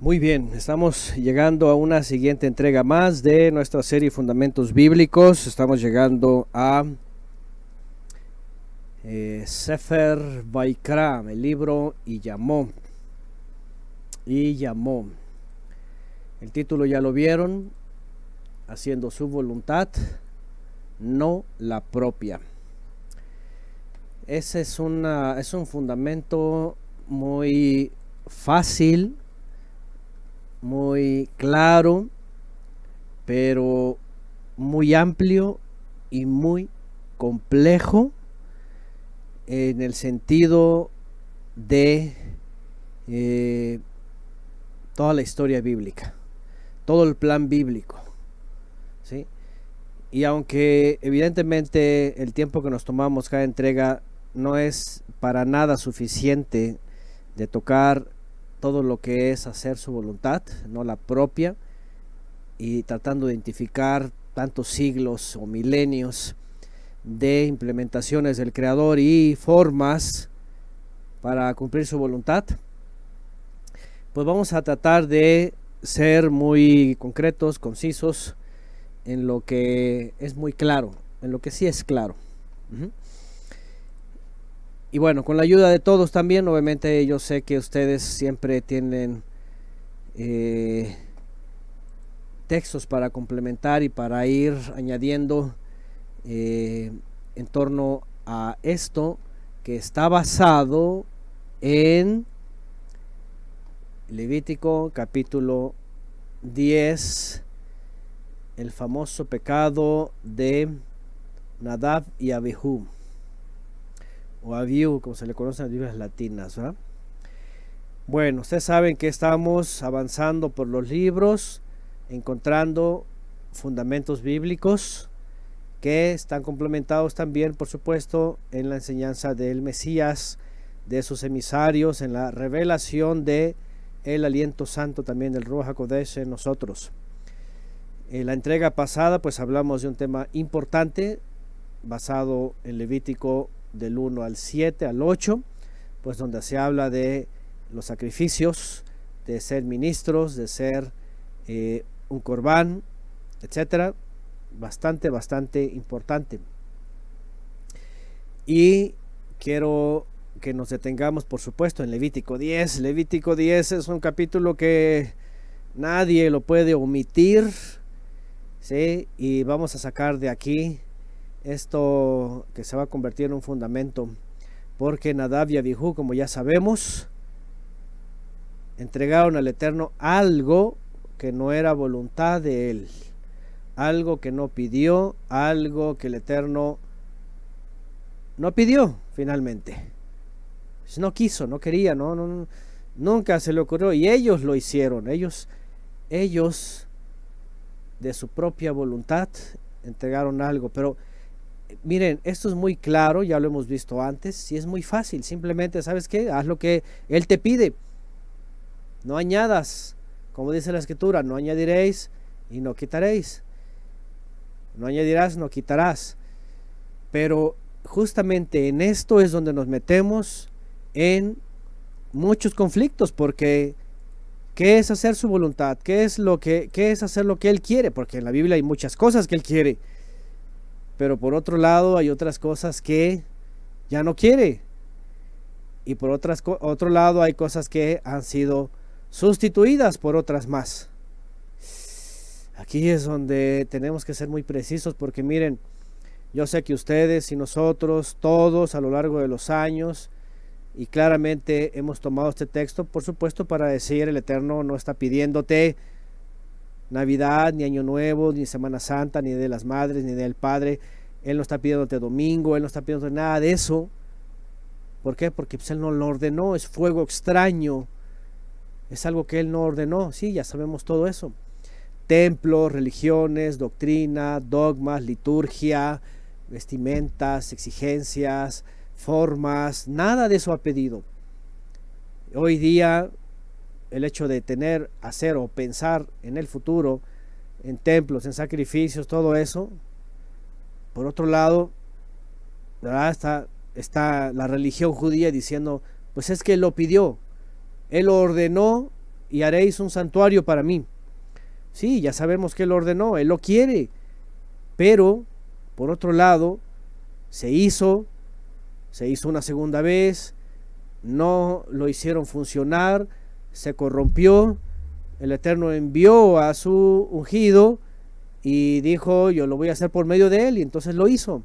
Muy bien, estamos llegando a una siguiente entrega más de nuestra serie Fundamentos Bíblicos. Estamos llegando a Sefer Vaikra, el libro y llamó. El título ya lo vieron, haciendo su voluntad, no la propia. Ese es un fundamento muy fácil, muy claro, pero muy amplio y muy complejo en el sentido de toda la historia bíblica, todo el plan bíblico, ¿sí? Y aunque evidentemente el tiempo que nos tomamos cada entrega no es para nada suficiente de tocar todo lo que es hacer su voluntad, no la propia, y tratando de identificar tantos siglos o milenios de implementaciones del Creador y formas para cumplir su voluntad, pues vamos a tratar de ser muy concretos, concisos, en lo que es muy claro, en lo que sí es claro. Y bueno, con la ayuda de todos también, obviamente yo sé que ustedes siempre tienen textos para complementar y para ir añadiendo en torno a esto que está basado en Levítico capítulo 10, el famoso pecado de Nadab y Abihu, o Abihu, como se le conoce en las Biblias latinas, ¿verdad? Bueno, ustedes saben que estamos avanzando por los libros, encontrando fundamentos bíblicos que están complementados también, por supuesto, en la enseñanza del Mesías, de sus emisarios, en la revelación de el aliento santo también del Ruach HaKodesh en nosotros. En la entrega pasada, pues hablamos de un tema importante, basado en Levítico del 1 al 7 al 8, pues donde se habla de los sacrificios, de ser ministros, de ser un corbán, etcétera. Bastante importante. Y quiero que nos detengamos, por supuesto, en Levítico 10. Levítico 10 es un capítulo que nadie lo puede omitir, ¿sí? Y vamos a sacar de aquí esto que se va a convertir en un fundamento, porque Nadab y Abihu, como ya sabemos, entregaron al Eterno algo que no era voluntad de él, algo que no pidió, algo que el Eterno no pidió finalmente. No quiso, no quería, nunca se le ocurrió, y ellos lo hicieron. Ellos de su propia voluntad entregaron algo. Pero miren, esto es muy claro, ya lo hemos visto antes, y es muy fácil. Simplemente, ¿sabes qué? Haz lo que Él te pide. No añadas, como dice la Escritura, no añadiréis y no quitaréis. No añadirás, no quitarás. Pero justamente en esto es donde nos metemos en muchos conflictos, porque ¿qué es hacer su voluntad? ¿Qué es hacer lo que Él quiere? Porque en la Biblia hay muchas cosas que Él quiere, pero por otro lado hay otras cosas que ya no quiere, y por otro lado hay cosas que han sido sustituidas por otras más. Aquí es donde tenemos que ser muy precisos, porque miren, yo sé que ustedes y nosotros, todos a lo largo de los años, y claramente hemos tomado este texto, por supuesto, para decir, el Eterno no está pidiéndote Navidad, ni Año Nuevo, ni Semana Santa, ni de las Madres, ni del Padre. Él no está pidiéndote domingo, Él no está pidiéndote nada de eso. ¿Por qué? Porque pues, Él no lo ordenó, es fuego extraño, es algo que Él no ordenó. Sí, ya sabemos todo eso. Templos, religiones, doctrina, dogmas, liturgia, vestimentas, exigencias, formas, nada de eso ha pedido. Hoy día el hecho de hacer o pensar en el futuro, en templos, en sacrificios, todo eso, por otro lado, ¿verdad? Está la religión judía diciendo, pues es que Él lo pidió, Él lo ordenó y haréis un santuario para mí. Sí, ya sabemos que Él ordenó, Él lo quiere, pero por otro lado, se hizo una segunda vez, no lo hicieron funcionar, se corrompió, el Eterno envió a su ungido y dijo, yo lo voy a hacer por medio de él, y entonces lo hizo.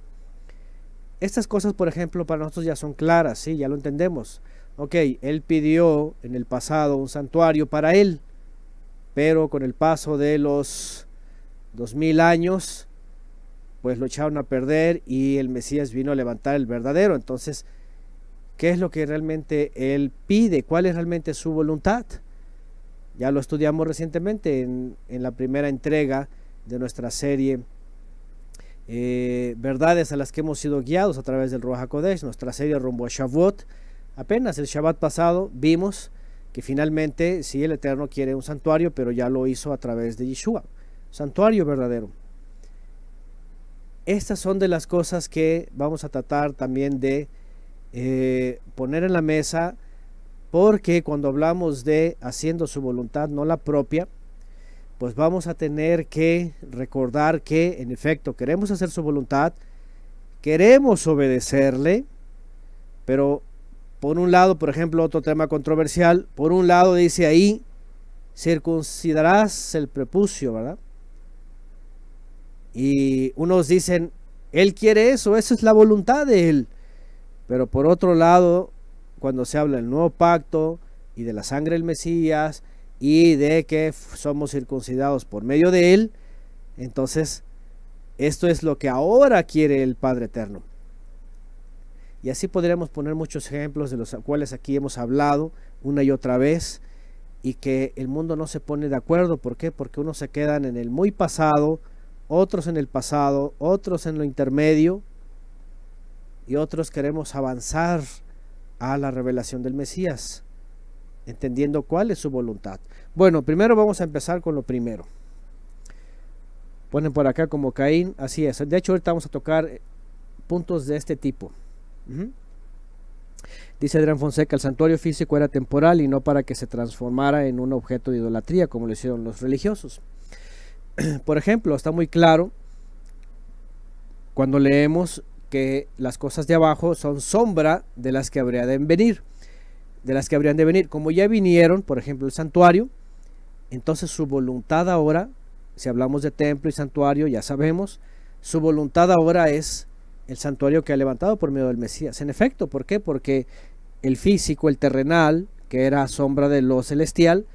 Estas cosas, por ejemplo, para nosotros ya son claras, ¿sí? Ya lo entendemos. Ok, él pidió en el pasado un santuario para él, pero con el paso de los 2000 años, pues lo echaron a perder y el Mesías vino a levantar el verdadero. Entonces, ¿qué es lo que realmente él pide? ¿Cuál es realmente su voluntad? Ya lo estudiamos recientemente en la primera entrega de nuestra serie verdades a las que hemos sido guiados a través del Ruach HaKodesh, nuestra serie rumbo a Shavuot. Apenas el Shabbat pasado vimos que finalmente sí, el Eterno quiere un santuario, pero ya lo hizo a través de Yeshua, santuario verdadero. Estas son de las cosas que vamos a tratar también de poner en la mesa, porque cuando hablamos de haciendo su voluntad, no la propia, pues vamos a tener que recordar que en efecto queremos hacer su voluntad, queremos obedecerle, pero por un lado, por ejemplo, otro tema controversial, por un lado dice ahí, circuncidarás el prepucio, ¿verdad? Y unos dicen, él quiere eso, esa es la voluntad de él. Pero por otro lado, cuando se habla del nuevo pacto y de la sangre del Mesías y de que somos circuncidados por medio de él, entonces esto es lo que ahora quiere el Padre Eterno. Y así podríamos poner muchos ejemplos de los cuales aquí hemos hablado una y otra vez, y que el mundo no se pone de acuerdo. ¿Por qué? Porque unos se quedan en el muy pasado, otros en el pasado, otros en lo intermedio, y otros queremos avanzar a la revelación del Mesías, entendiendo cuál es su voluntad. Bueno, primero vamos a empezar con lo primero. Ponen por acá como Caín, así es. De hecho, ahorita vamos a tocar puntos de este tipo. Dice Adrián Fonseca, el santuario físico era temporal y no para que se transformara en un objeto de idolatría como lo hicieron los religiosos. Por ejemplo, está muy claro cuando leemos que las cosas de abajo son sombra de las que habrían de venir, como ya vinieron, por ejemplo, el santuario. Entonces su voluntad ahora, si hablamos de templo y santuario, ya sabemos, su voluntad ahora es el santuario que ha levantado por medio del Mesías. En efecto, ¿por qué? Porque el físico, el terrenal, que era sombra de lo celestial,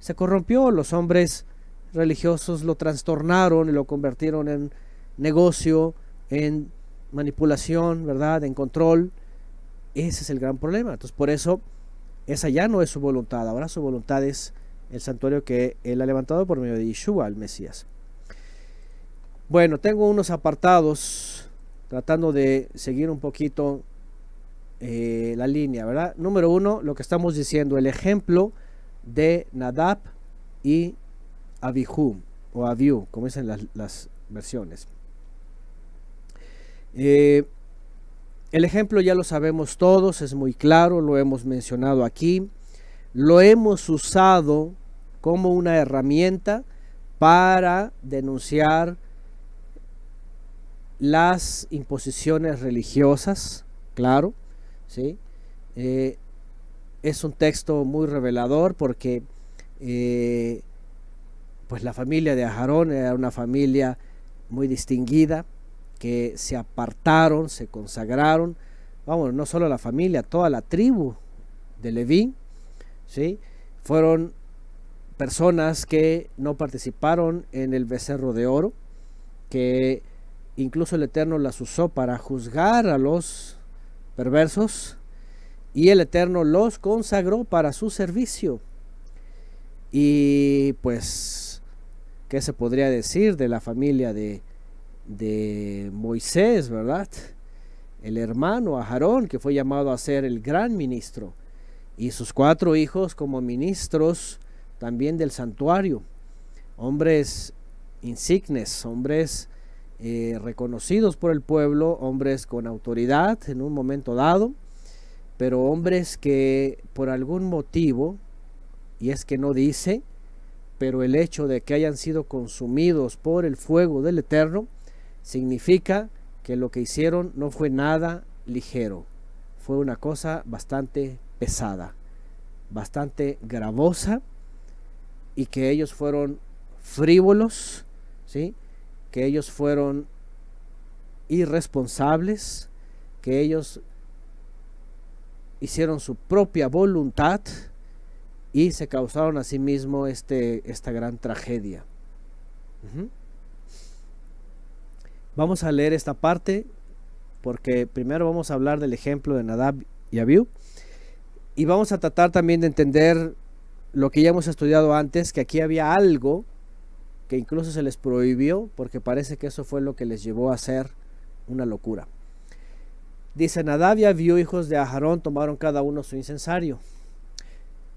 se corrompió. Los hombres religiosos lo trastornaron y lo convirtieron en negocio, en manipulación, ¿verdad? En control. Ese es el gran problema. Entonces, por eso, esa ya no es su voluntad. Ahora su voluntad es el santuario que él ha levantado por medio de Yeshua, el Mesías. Bueno, tengo unos apartados tratando de seguir un poquito la línea, ¿verdad? Número uno, lo que estamos diciendo, el ejemplo de Nadab y Abihu, o Abiú, como dicen las versiones. El ejemplo ya lo sabemos todos, es muy claro, lo hemos mencionado aquí, lo hemos usado como una herramienta para denunciar las imposiciones religiosas, claro, ¿sí? Es un texto muy revelador porque pues la familia de Aarón era una familia muy distinguida, que se apartaron, se consagraron, vamos, no solo la familia, toda la tribu de Leví, ¿sí? Fueron personas que no participaron en el becerro de oro, que incluso el Eterno las usó para juzgar a los perversos, y el Eterno los consagró para su servicio. Y pues, ¿qué se podría decir de la familia de Moisés, verdad? El hermano Aarón, que fue llamado a ser el gran ministro, y sus 4 hijos como ministros también del santuario, hombres insignes, hombres reconocidos por el pueblo, hombres con autoridad en un momento dado, pero hombres que por algún motivo y es que no dice, pero el hecho de que hayan sido consumidos por el fuego del Eterno significa que lo que hicieron no fue nada ligero, fue una cosa bastante pesada, bastante gravosa, y que ellos fueron frívolos, ¿sí? Que ellos fueron irresponsables, que ellos hicieron su propia voluntad y se causaron a sí mismo esta gran tragedia. Vamos a leer esta parte porque primero vamos a hablar del ejemplo de Nadab y Abiú y vamos a tratar también de entender lo que ya hemos estudiado antes, que aquí había algo que incluso se les prohibió porque parece que eso fue lo que les llevó a hacer una locura. Dice: Nadab y Abiú, hijos de Aarón, tomaron cada uno su incensario.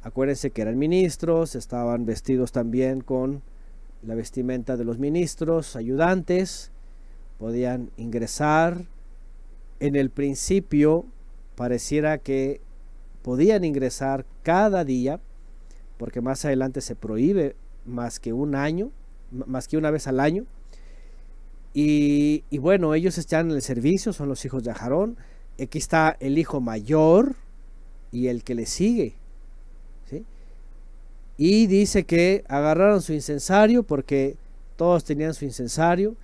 Acuérdense que eran ministros, estaban vestidos también con la vestimenta de los ministros, ayudantes, podían ingresar. En el principio pareciera que podían ingresar cada día, porque más adelante se prohíbe más que una vez al año. Y bueno, ellos están en el servicio, son los hijos de Aarón. Aquí está el hijo mayor y el que le sigue, ¿sí? Y dice que agarraron su incensario, porque todos tenían su incensario.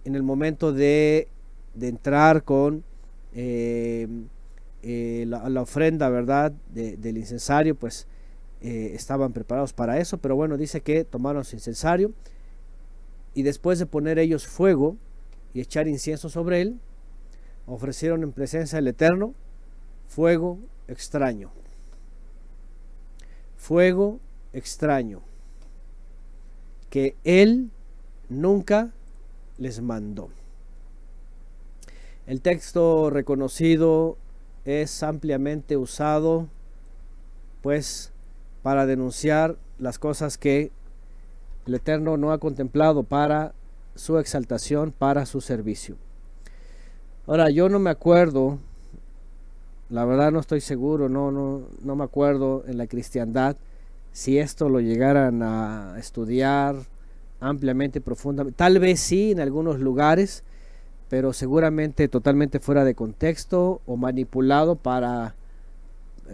En el momento de entrar con la ofrenda, ¿verdad? Del incensario, pues estaban preparados para eso. Pero bueno, dice que tomaron su incensario. Y después de poner ellos fuego y echar incienso sobre él, ofrecieron en presencia del Eterno fuego extraño. Fuego extraño que él nunca les mandó. El texto reconocido es ampliamente usado, pues, para denunciar las cosas que el Eterno no ha contemplado para su exaltación, para su servicio. Ahora, yo no me acuerdo, la verdad no estoy seguro, no me acuerdo en la cristiandad si esto lo llegaran a estudiar ampliamente, profundamente. Tal vez sí en algunos lugares, pero seguramente totalmente fuera de contexto o manipulado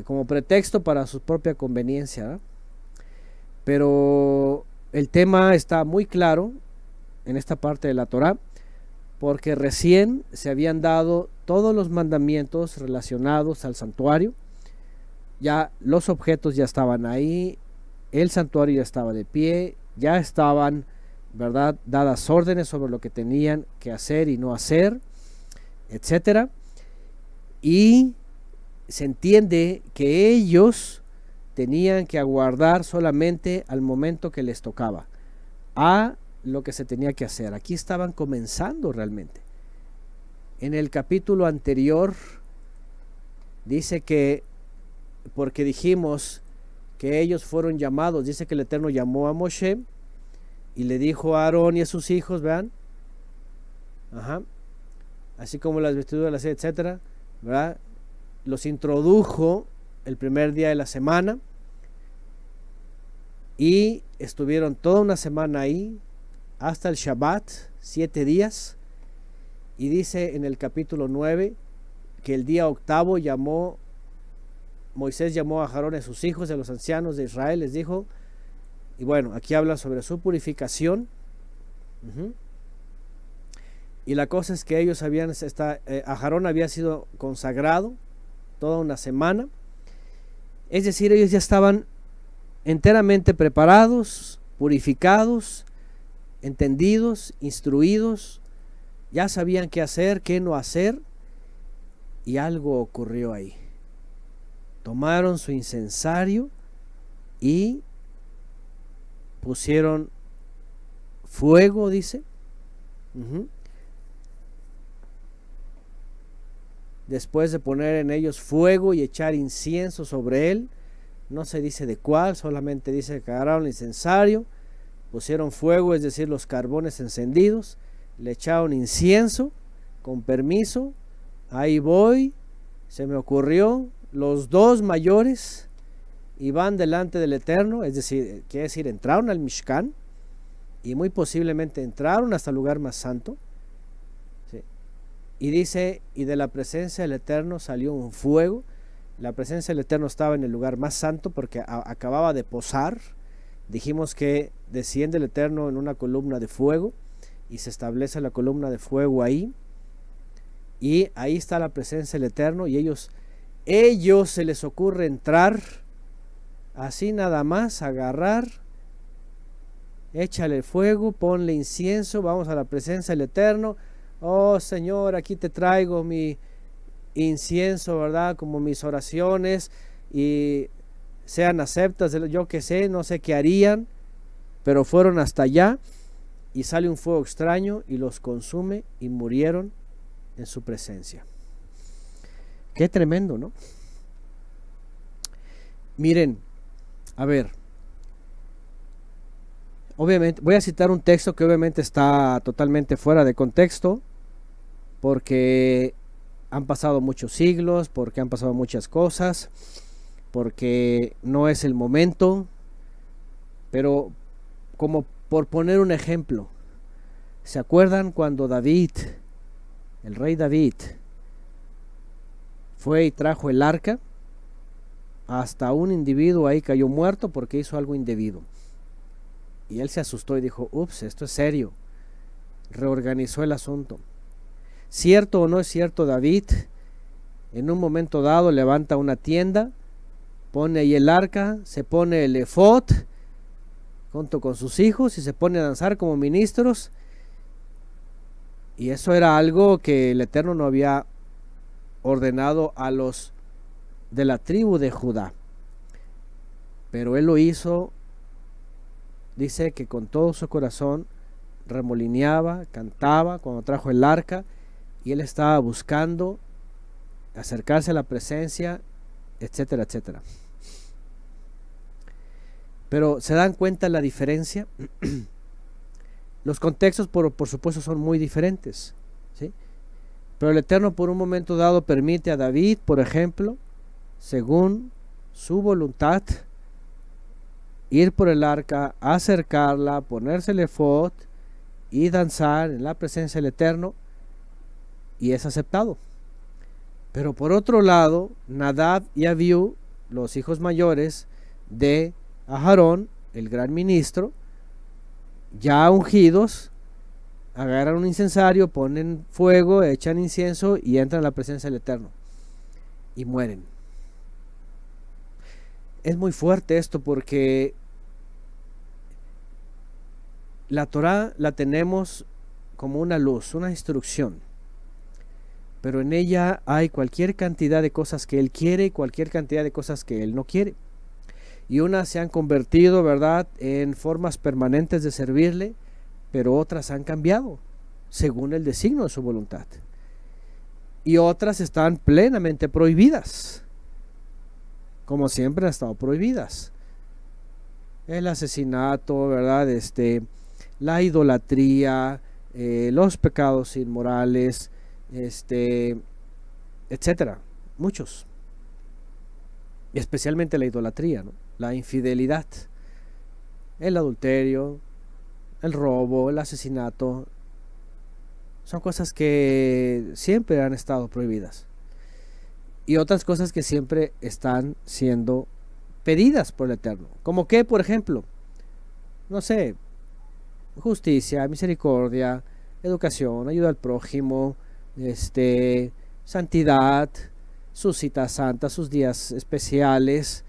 como pretexto para su propia conveniencia, ¿no? Pero el tema está muy claro en esta parte de la Torá, porque recién se habían dado todos los mandamientos relacionados al santuario. Ya los objetos ya estaban ahí, el santuario ya estaba de pie, ya estaban, ¿verdad?, dadas órdenes sobre lo que tenían que hacer y no hacer, etcétera. Y se entiende que ellos tenían que aguardar solamente al momento que les tocaba, a lo que se tenía que hacer. Aquí estaban comenzando realmente. En el capítulo anterior dice que, porque dijimos que ellos fueron llamados, dice que el Eterno llamó a Moshe y le dijo a Aarón y a sus hijos, vean, así como las vestiduras, etcétera, ¿verdad? Los introdujo el primer día de la semana y estuvieron toda una semana ahí hasta el Shabbat, 7 días. Y dice en el capítulo 9 que el día octavo Moisés llamó a Aarón y a sus hijos, a los ancianos de Israel, les dijo, y bueno, aquí habla sobre su purificación. Y la cosa es que ellos Aarón había sido consagrado toda una semana, es decir, ellos ya estaban enteramente preparados, purificados, entendidos, instruidos, ya sabían qué hacer, qué no hacer, y algo ocurrió ahí. Tomaron su incensario y pusieron fuego, dice. Después de poner en ellos fuego y echar incienso sobre él, no se dice de cuál, solamente dice que agarraron el incensario, pusieron fuego, es decir, los carbones encendidos, le echaron incienso, con permiso, ahí voy, se me ocurrió, los dos mayores y van delante del Eterno, es decir, quiere decir, entraron al Mishkan y muy posiblemente entraron hasta el lugar más santo. ¿Sí? Y dice, y de la presencia del Eterno salió un fuego. La presencia del Eterno estaba en el lugar más santo porque acababa de posar. Dijimos que desciende el Eterno en una columna de fuego y se establece la columna de fuego ahí. Y ahí está la presencia del Eterno y ellos se les ocurre entrar así nada más, agarrar, échale fuego, ponle incienso, vamos a la presencia del Eterno. Oh Señor, aquí te traigo mi incienso, ¿verdad? Como mis oraciones y sean aceptas, yo que sé, no sé qué harían, pero fueron hasta allá y sale un fuego extraño y los consume y murieron en su presencia. Qué tremendo, ¿no? Miren, a ver, obviamente voy a citar un texto que obviamente está totalmente fuera de contexto porque han pasado muchos siglos, porque han pasado muchas cosas, porque no es el momento, pero como por poner un ejemplo, ¿se acuerdan cuando David, el rey David, fue y trajo el arca? Hasta un individuo ahí cayó muerto porque hizo algo indebido. Y él se asustó y dijo, ups, esto es serio. Reorganizó el asunto. ¿Cierto o no es cierto? David en un momento dado levanta una tienda, pone ahí el arca, se pone el efod junto con sus hijos y se pone a danzar como ministros. Y eso era algo que el Eterno no había ordenado a los de la tribu de Judá. Pero él lo hizo, dice que con todo su corazón remolineaba, cantaba cuando trajo el arca y él estaba buscando acercarse a la presencia, etcétera, etcétera. Pero ¿se dan cuenta la diferencia? Los contextos por supuesto son muy diferentes, ¿sí? Pero el Eterno por un momento dado permite a David, por ejemplo, según su voluntad, ir por el arca, acercarla, ponerse el efod y danzar en la presencia del Eterno, y es aceptado. Pero por otro lado, Nadab y Abiú, los hijos mayores de Aarón, el gran ministro, ya ungidos, agarran un incensario, ponen fuego, echan incienso y entran a la presencia del Eterno y mueren. Es muy fuerte esto porque la Torá la tenemos como una luz, una instrucción, pero en ella hay cualquier cantidad de cosas que Él quiere y cualquier cantidad de cosas que Él no quiere. Y unas se han convertido, ¿verdad?, en formas permanentes de servirle, pero otras han cambiado según el designio de su voluntad. Y otras están plenamente prohibidas, como siempre han estado prohibidas. El asesinato, ¿verdad?, la idolatría, los pecados inmorales, etcétera, muchos. Y especialmente la idolatría, ¿no? La infidelidad, el adulterio, el robo, el asesinato, son cosas que siempre han estado prohibidas. Y otras cosas que siempre están siendo pedidas por el Eterno. Como que, por ejemplo, no sé, justicia, misericordia, educación, ayuda al prójimo, santidad, sus citas santas, sus días especiales,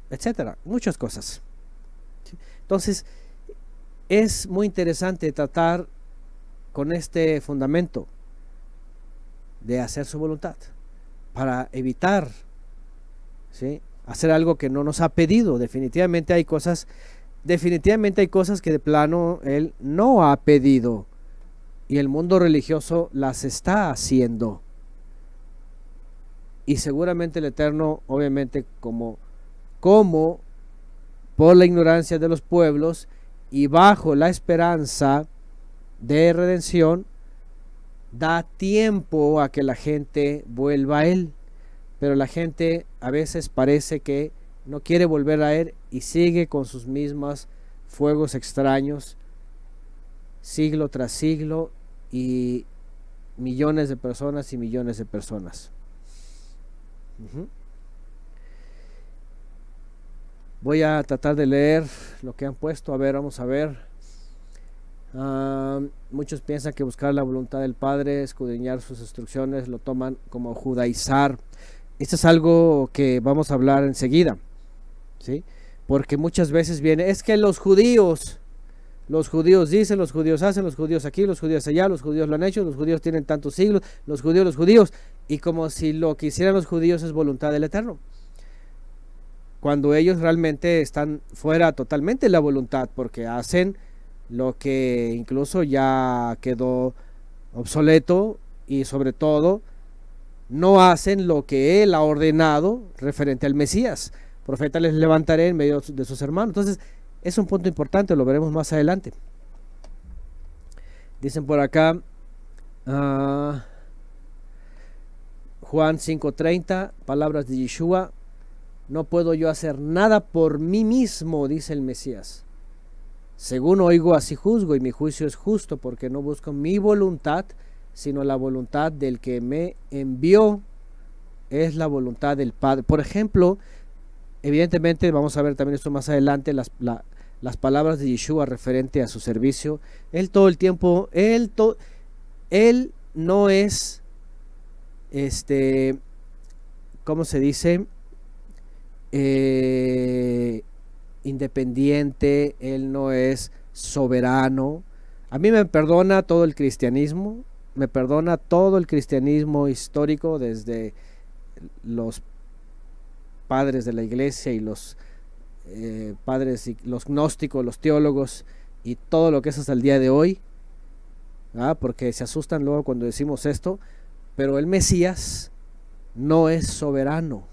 etcétera, muchas cosas. Entonces, es muy interesante tratar con este fundamento de hacer su voluntad para evitar, ¿sí?, hacer algo que no nos ha pedido. Definitivamente hay cosas que de plano Él no ha pedido y el mundo religioso las está haciendo. Y seguramente el Eterno, obviamente, como por la ignorancia de los pueblos y bajo la esperanza de redención, da tiempo a que la gente vuelva a Él. pero la gente a veces parece que no quiere volver a él y sigue con sus mismos fuegos extraños, siglo tras siglo, y millones de personas y millones de personas. Voy a tratar de leer lo que han puesto. A ver, vamos a ver. Muchos piensan que buscar la voluntad del Padre, escudriñar sus instrucciones, lo toman como judaizar. Esto es algo que vamos a hablar enseguida, ¿sí? Porque muchas veces viene, es que los judíos dicen, los judíos hacen, los judíos aquí, los judíos allá, los judíos lo han hecho, los judíos tienen tantos siglos, los judíos, y como si lo que hicieran los judíos es voluntad del Eterno, cuando ellos realmente están fuera totalmente de la voluntad, porque hacen lo que incluso ya quedó obsoleto, y sobre todo no hacen lo que él ha ordenado referente al Mesías. Profeta les levantaré en medio de sus hermanos. Entonces es un punto importante, lo veremos más adelante. Dicen por acá, Juan 5:30, palabras de Yeshua: no puedo yo hacer nada por mí mismo, dice el Mesías. Según oigo, así juzgo, y mi juicio es justo, porque no busco mi voluntad, sino la voluntad del que me envió. Es la voluntad del Padre. Por ejemplo, evidentemente vamos a ver también esto más adelante, las palabras de Yeshua referente a su servicio. Él todo el tiempo, él no es, ¿cómo se dice? Independiente, él no es soberano. A mí me perdona todo el cristianismo, histórico, desde los padres de la iglesia y los padres y los gnósticos, los teólogos y todo lo que es hasta el día de hoy, porque se asustan luego cuando decimos esto, pero el Mesías no es soberano.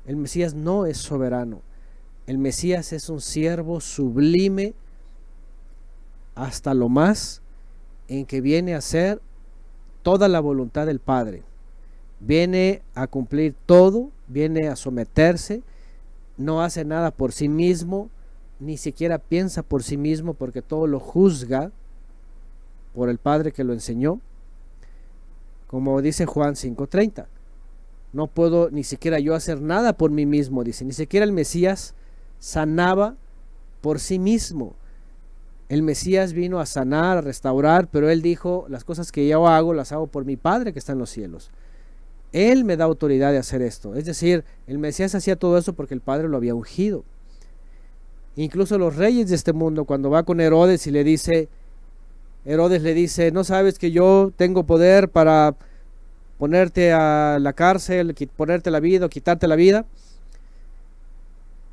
El Mesías no es soberano. El Mesías es un siervo sublime hasta lo más, en que viene a hacer toda la voluntad del Padre. Viene a cumplir todo, viene a someterse, no hace nada por sí mismo, ni siquiera piensa por sí mismo, porque todo lo juzga por el Padre que lo enseñó. Como dice Juan 5:30, no puedo ni siquiera yo hacer nada por mí mismo, dice. Ni siquiera el Mesías sanaba por sí mismo. El Mesías vino a sanar, a restaurar, pero él dijo: las cosas que yo hago, las hago por mi Padre que está en los cielos. Él me da autoridad de hacer esto. Es decir, el Mesías hacía todo eso porque el Padre lo había ungido. Incluso los reyes de este mundo, cuando va con Herodes y Herodes le dice: no sabes que yo tengo poder para ponerte a la cárcel, ponerte la vida o quitarte la vida.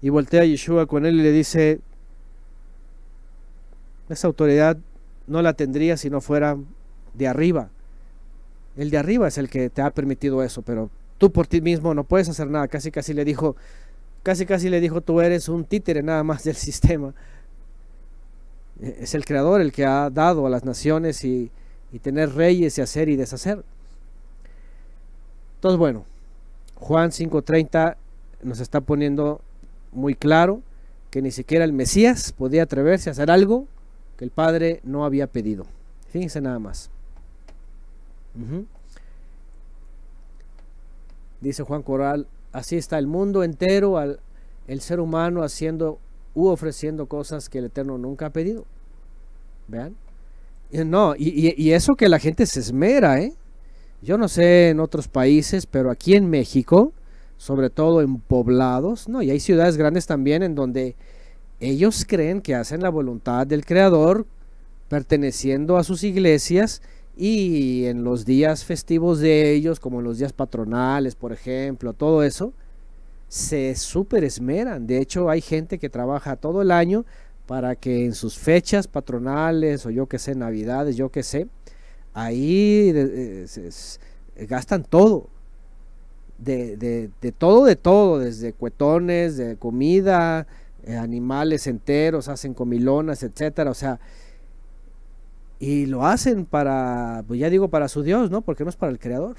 Y voltea a Yeshua con él y le dice: esa autoridad no la tendría si no fuera de arriba. El de arriba es el que te ha permitido eso, pero tú por ti mismo no puedes hacer nada. Casi le dijo, tú eres un títere nada más del sistema. Es el Creador el que ha dado a las naciones y tener reyes y hacer y deshacer. Entonces, bueno, Juan 5:30 nos está poniendo muy claro que ni siquiera el Mesías podía atreverse a hacer algo que el Padre no había pedido. Fíjense nada más. Dice Juan Corral: así está el mundo entero, el ser humano haciendo u ofreciendo cosas que el Eterno nunca ha pedido. Vean. No, y eso que la gente se esmera, yo no sé en otros países, pero aquí en México, sobre todo en poblados, no, y hay ciudades grandes también en donde ellos creen que hacen la voluntad del Creador perteneciendo a sus iglesias, y en los días festivos de ellos, como los días patronales, por ejemplo, todo eso, se súper esmeran. De hecho, hay gente que trabaja todo el año para que en sus fechas patronales, o yo que sé, navidades, yo que sé, ahí gastan todo, de todo, desde cuetones, de comida, animales enteros, hacen comilonas, etcétera. O sea, y lo hacen para, pues ya digo, para su Dios, ¿no? Porque no es para el Creador.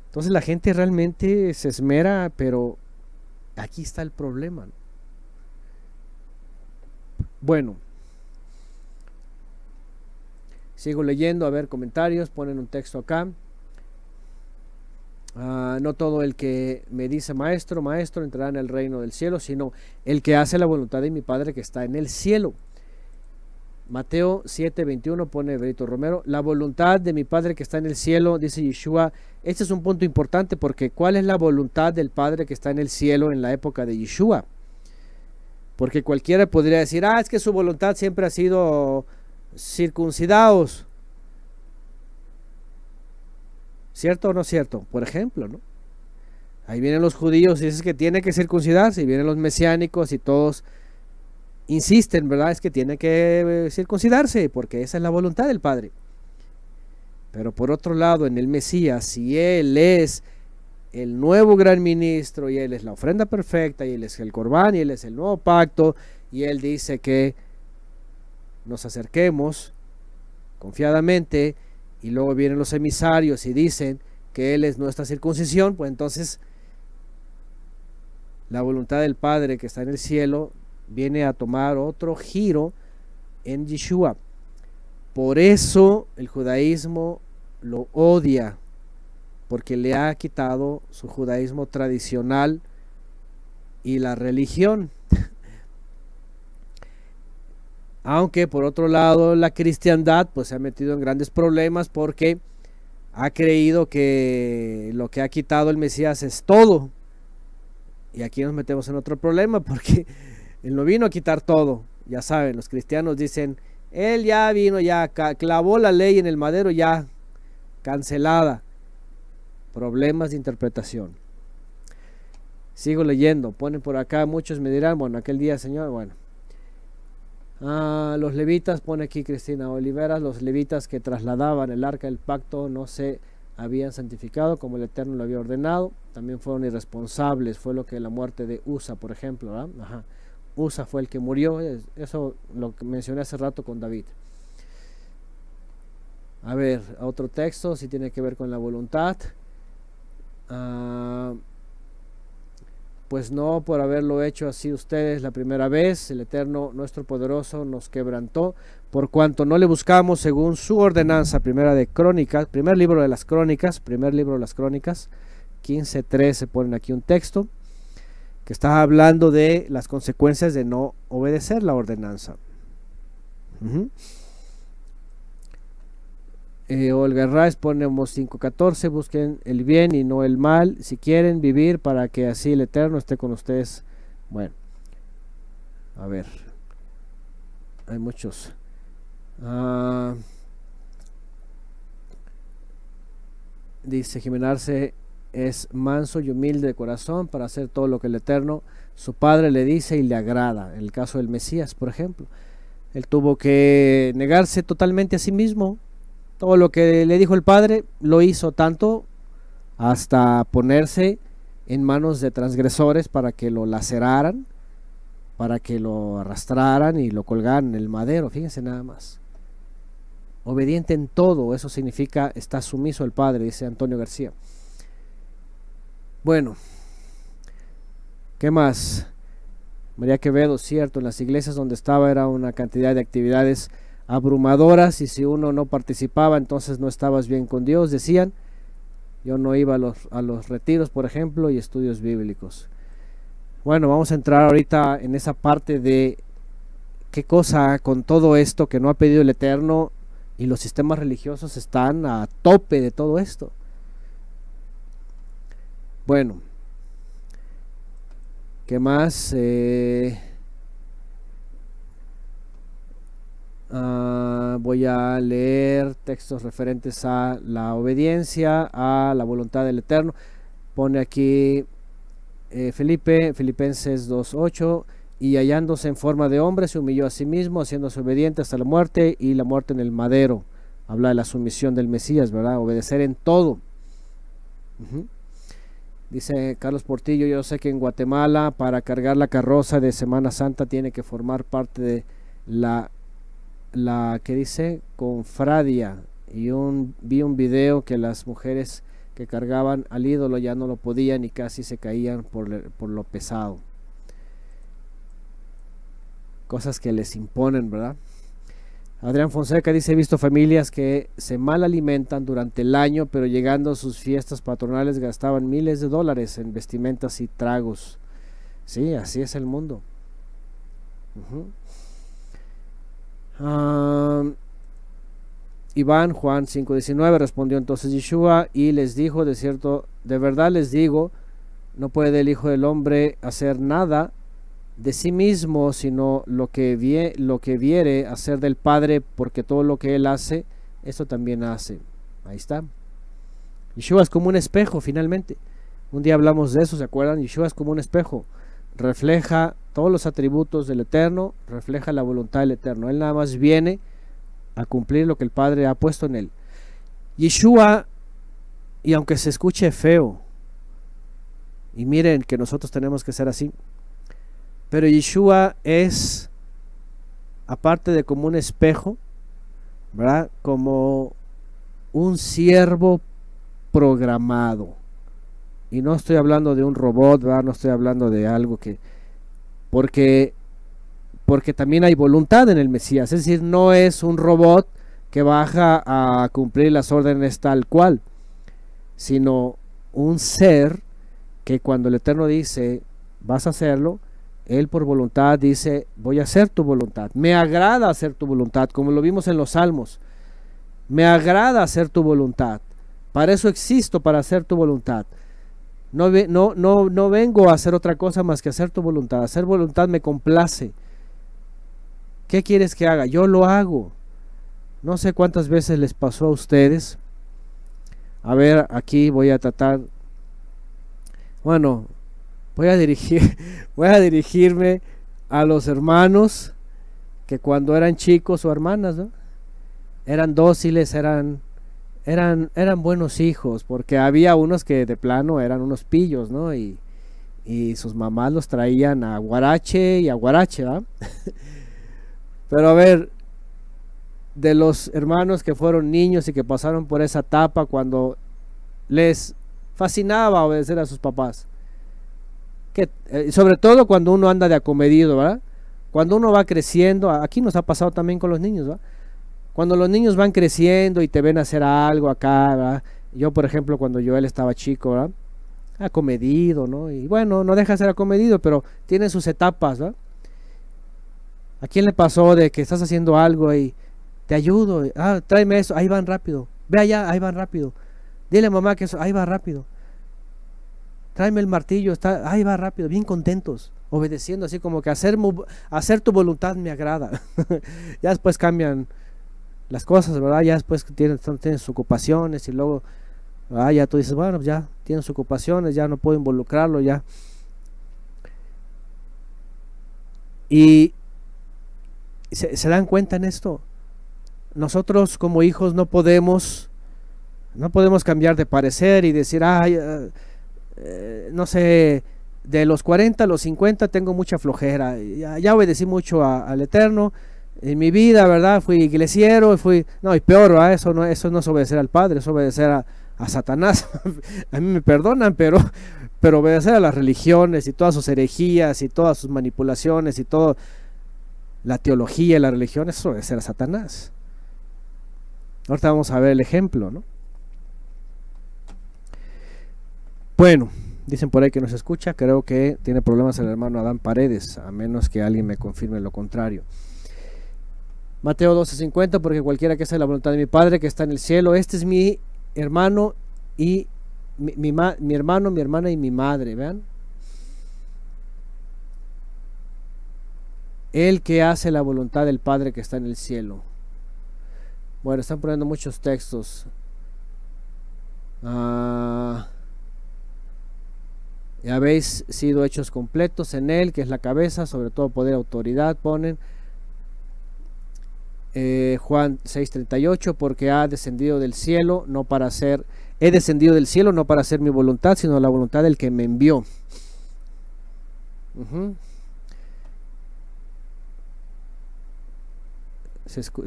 Entonces la gente realmente se esmera, pero aquí está el problema, ¿no? Bueno, sigo leyendo, a ver comentarios, ponen un texto acá. No todo el que me dice maestro, maestro entrará en el reino del cielo, sino el que hace la voluntad de mi Padre que está en el cielo. Mateo 7:21 pone Berito Romero, la voluntad de mi Padre que está en el cielo, dice Yeshua. Este es un punto importante porque ¿cuál es la voluntad del Padre que está en el cielo en la época de Yeshua? Porque cualquiera podría decir, es que su voluntad siempre ha sido circuncidados. ¿Cierto o no cierto? Por ejemplo, ¿no? Ahí vienen los judíos y dicen que tiene que circuncidarse, y vienen los mesiánicos y todos insisten, ¿verdad? Es que tiene que circuncidarse porque esa es la voluntad del Padre. Pero por otro lado, en el Mesías, si Él es el nuevo gran ministro y Él es la ofrenda perfecta y Él es el Corbán y Él es el nuevo pacto y Él dice que nos acerquemos confiadamente y luego vienen los emisarios y dicen que Él es nuestra circuncisión, pues entonces la voluntad del Padre que está en el cielo viene a tomar otro giro en Yeshua. Por eso el judaísmo lo odia, porque le ha quitado su judaísmo tradicional y la religión. Aunque por otro lado la cristiandad pues se ha metido en grandes problemas porque ha creído que lo que ha quitado el Mesías es todo. Y aquí nos metemos en otro problema porque Él no vino a quitar todo. Ya saben, los cristianos dicen, Él ya vino, ya clavó la ley en el madero, ya cancelada. Problemas de interpretación. Sigo leyendo, ponen por acá, muchos me dirán, bueno, aquel día, Señor, bueno. Los levitas, pone aquí Cristina Oliveras, los levitas que trasladaban el arca del pacto no se habían santificado como el Eterno lo había ordenado, también fueron irresponsables, fue lo que la muerte de Usa, por ejemplo, ¿verdad? Ajá. Usa fue el que murió, eso lo que mencioné hace rato con David. A ver, otro texto, si tiene que ver con la voluntad. Pues no por haberlo hecho así ustedes la primera vez, el Eterno nuestro poderoso nos quebrantó, por cuanto no le buscamos según su ordenanza. Primera de Crónicas, primer libro de las Crónicas, 15:13 ponen aquí un texto que está hablando de las consecuencias de no obedecer la ordenanza. Olga Herráez ponemos 5:14, busquen el bien y no el mal si quieren vivir para que así el Eterno esté con ustedes. Bueno, a ver, hay muchos. Dice Jimenarse es manso y humilde de corazón para hacer todo lo que el Eterno su Padre le dice y le agrada. En el caso del Mesías, por ejemplo, él tuvo que negarse totalmente a sí mismo. Todo lo que le dijo el Padre lo hizo, tanto hasta ponerse en manos de transgresores para que lo laceraran, para que lo arrastraran y lo colgaran en el madero. Fíjense nada más. Obediente en todo, eso significa está sumiso al Padre, dice Antonio García. Bueno, ¿qué más? María Quevedo, cierto, en las iglesias donde estaba era una cantidad de actividades abrumadoras y si uno no participaba entonces no estabas bien con Dios, decían. Yo no iba a los retiros, por ejemplo, y estudios bíblicos. Bueno, vamos a entrar ahorita en esa parte de qué cosa con todo esto que no ha pedido el Eterno, y los sistemas religiosos están a tope de todo esto. Bueno, ¿qué más? Voy a leer textos referentes a la obediencia, a la voluntad del Eterno. Pone aquí Filipenses 2:8, y hallándose en forma de hombre se humilló a sí mismo, haciéndose obediente hasta la muerte y la muerte en el madero. Habla de la sumisión del Mesías, ¿verdad? Obedecer en todo. Dice Carlos Portillo, yo sé que en Guatemala para cargar la carroza de Semana Santa tiene que formar parte de la que dice confradia, y vi un video que las mujeres que cargaban al ídolo ya no lo podían y casi se caían por lo pesado. Cosas que les imponen, ¿verdad? Adrián Fonseca dice: he visto familias que se mal alimentan durante el año, pero llegando a sus fiestas patronales gastaban miles de dólares en vestimentas y tragos. Sí, así es el mundo. Iván Juan 5:19 respondió entonces Yeshua y les dijo: de cierto, de verdad les digo, no puede el Hijo del Hombre hacer nada de sí mismo, sino lo que viere hacer del Padre, porque todo lo que él hace, eso también hace. Ahí está. Yeshua es como un espejo, finalmente. Un día hablamos de eso, ¿se acuerdan? Yeshua es como un espejo. Refleja todos los atributos del Eterno, refleja la voluntad del Eterno. Él nada más viene a cumplir lo que el Padre ha puesto en él. Yeshua, y aunque se escuche feo, y miren que nosotros tenemos que ser así, pero Yeshua es, aparte de como un espejo, ¿verdad?, como un siervo programado. Y no estoy hablando de un robot, ¿verdad? No estoy hablando de algo que... Porque también hay voluntad en el Mesías. Es decir, no es un robot que baja a cumplir las órdenes tal cual, sino un ser que cuando el Eterno dice, vas a hacerlo, él por voluntad dice, voy a hacer tu voluntad. Me agrada hacer tu voluntad, como lo vimos en los Salmos. Me agrada hacer tu voluntad. Para eso existo, para hacer tu voluntad. No vengo a hacer otra cosa más que hacer tu voluntad. Hacer voluntad me complace. ¿Qué quieres que haga? Yo lo hago. No sé cuántas veces les pasó a ustedes. A ver, aquí voy a tratar. Bueno, voy a dirigirme a los hermanos que cuando eran chicos o hermanas, ¿no?, eran dóciles, eran buenos hijos, porque había unos que de plano eran unos pillos, ¿no? Y sus mamás los traían a guarache y a guarache, ¿verdad? Pero a ver, de los hermanos que fueron niños y que pasaron por esa etapa cuando les fascinaba obedecer a sus papás, que sobre todo cuando uno anda de acomedido, ¿verdad? Cuando uno va creciendo, aquí nos ha pasado también con los niños, ¿verdad? Cuando los niños van creciendo y te ven hacer algo acá, ¿verdad? Yo, por ejemplo, cuando Joel estaba chico, ¿verdad?, acomedido, ¿no? Y bueno, no deja de ser acomedido, pero tiene sus etapas, ¿verdad? ¿A quién le pasó de que estás haciendo algo y te ayudo? Tráeme eso, ahí van rápido. Ve allá, ahí van rápido. Dile a mamá que eso, ahí va rápido. Tráeme el martillo, ahí va rápido, bien contentos, obedeciendo, así como que hacer tu voluntad me agrada. Ya después cambian las cosas, ¿verdad? Ya después tienen sus ocupaciones y luego ya tú dices, bueno, ya tienen sus ocupaciones, ya no puedo involucrarlo ya. Y se dan cuenta en esto. Nosotros como hijos no podemos cambiar de parecer y decir, no sé, de los 40 a los 50 tengo mucha flojera, ya obedecí mucho al Eterno en mi vida, ¿verdad? Fui iglesiero, no, y peor, ¿verdad? Eso no es obedecer al Padre, es obedecer a Satanás. A mí me perdonan, pero obedecer a las religiones y todas sus herejías y todas sus manipulaciones y toda la teología y la religión, es obedecer a Satanás. Ahorita vamos a ver el ejemplo, ¿no? Bueno, dicen por ahí que no se escucha. Creo que tiene problemas el hermano Adán Paredes, a menos que alguien me confirme lo contrario. Mateo 12:50, porque cualquiera que haga la voluntad de mi Padre que está en el cielo, este es mi hermano y mi hermano, mi hermana y mi madre, vean. El que hace la voluntad del Padre que está en el cielo. Bueno, están poniendo muchos textos. Y habéis sido hechos completos en él, que es la cabeza, sobre todo poder y autoridad, ponen. Juan 6:38, porque he descendido del cielo no para hacer mi voluntad, sino la voluntad del que me envió.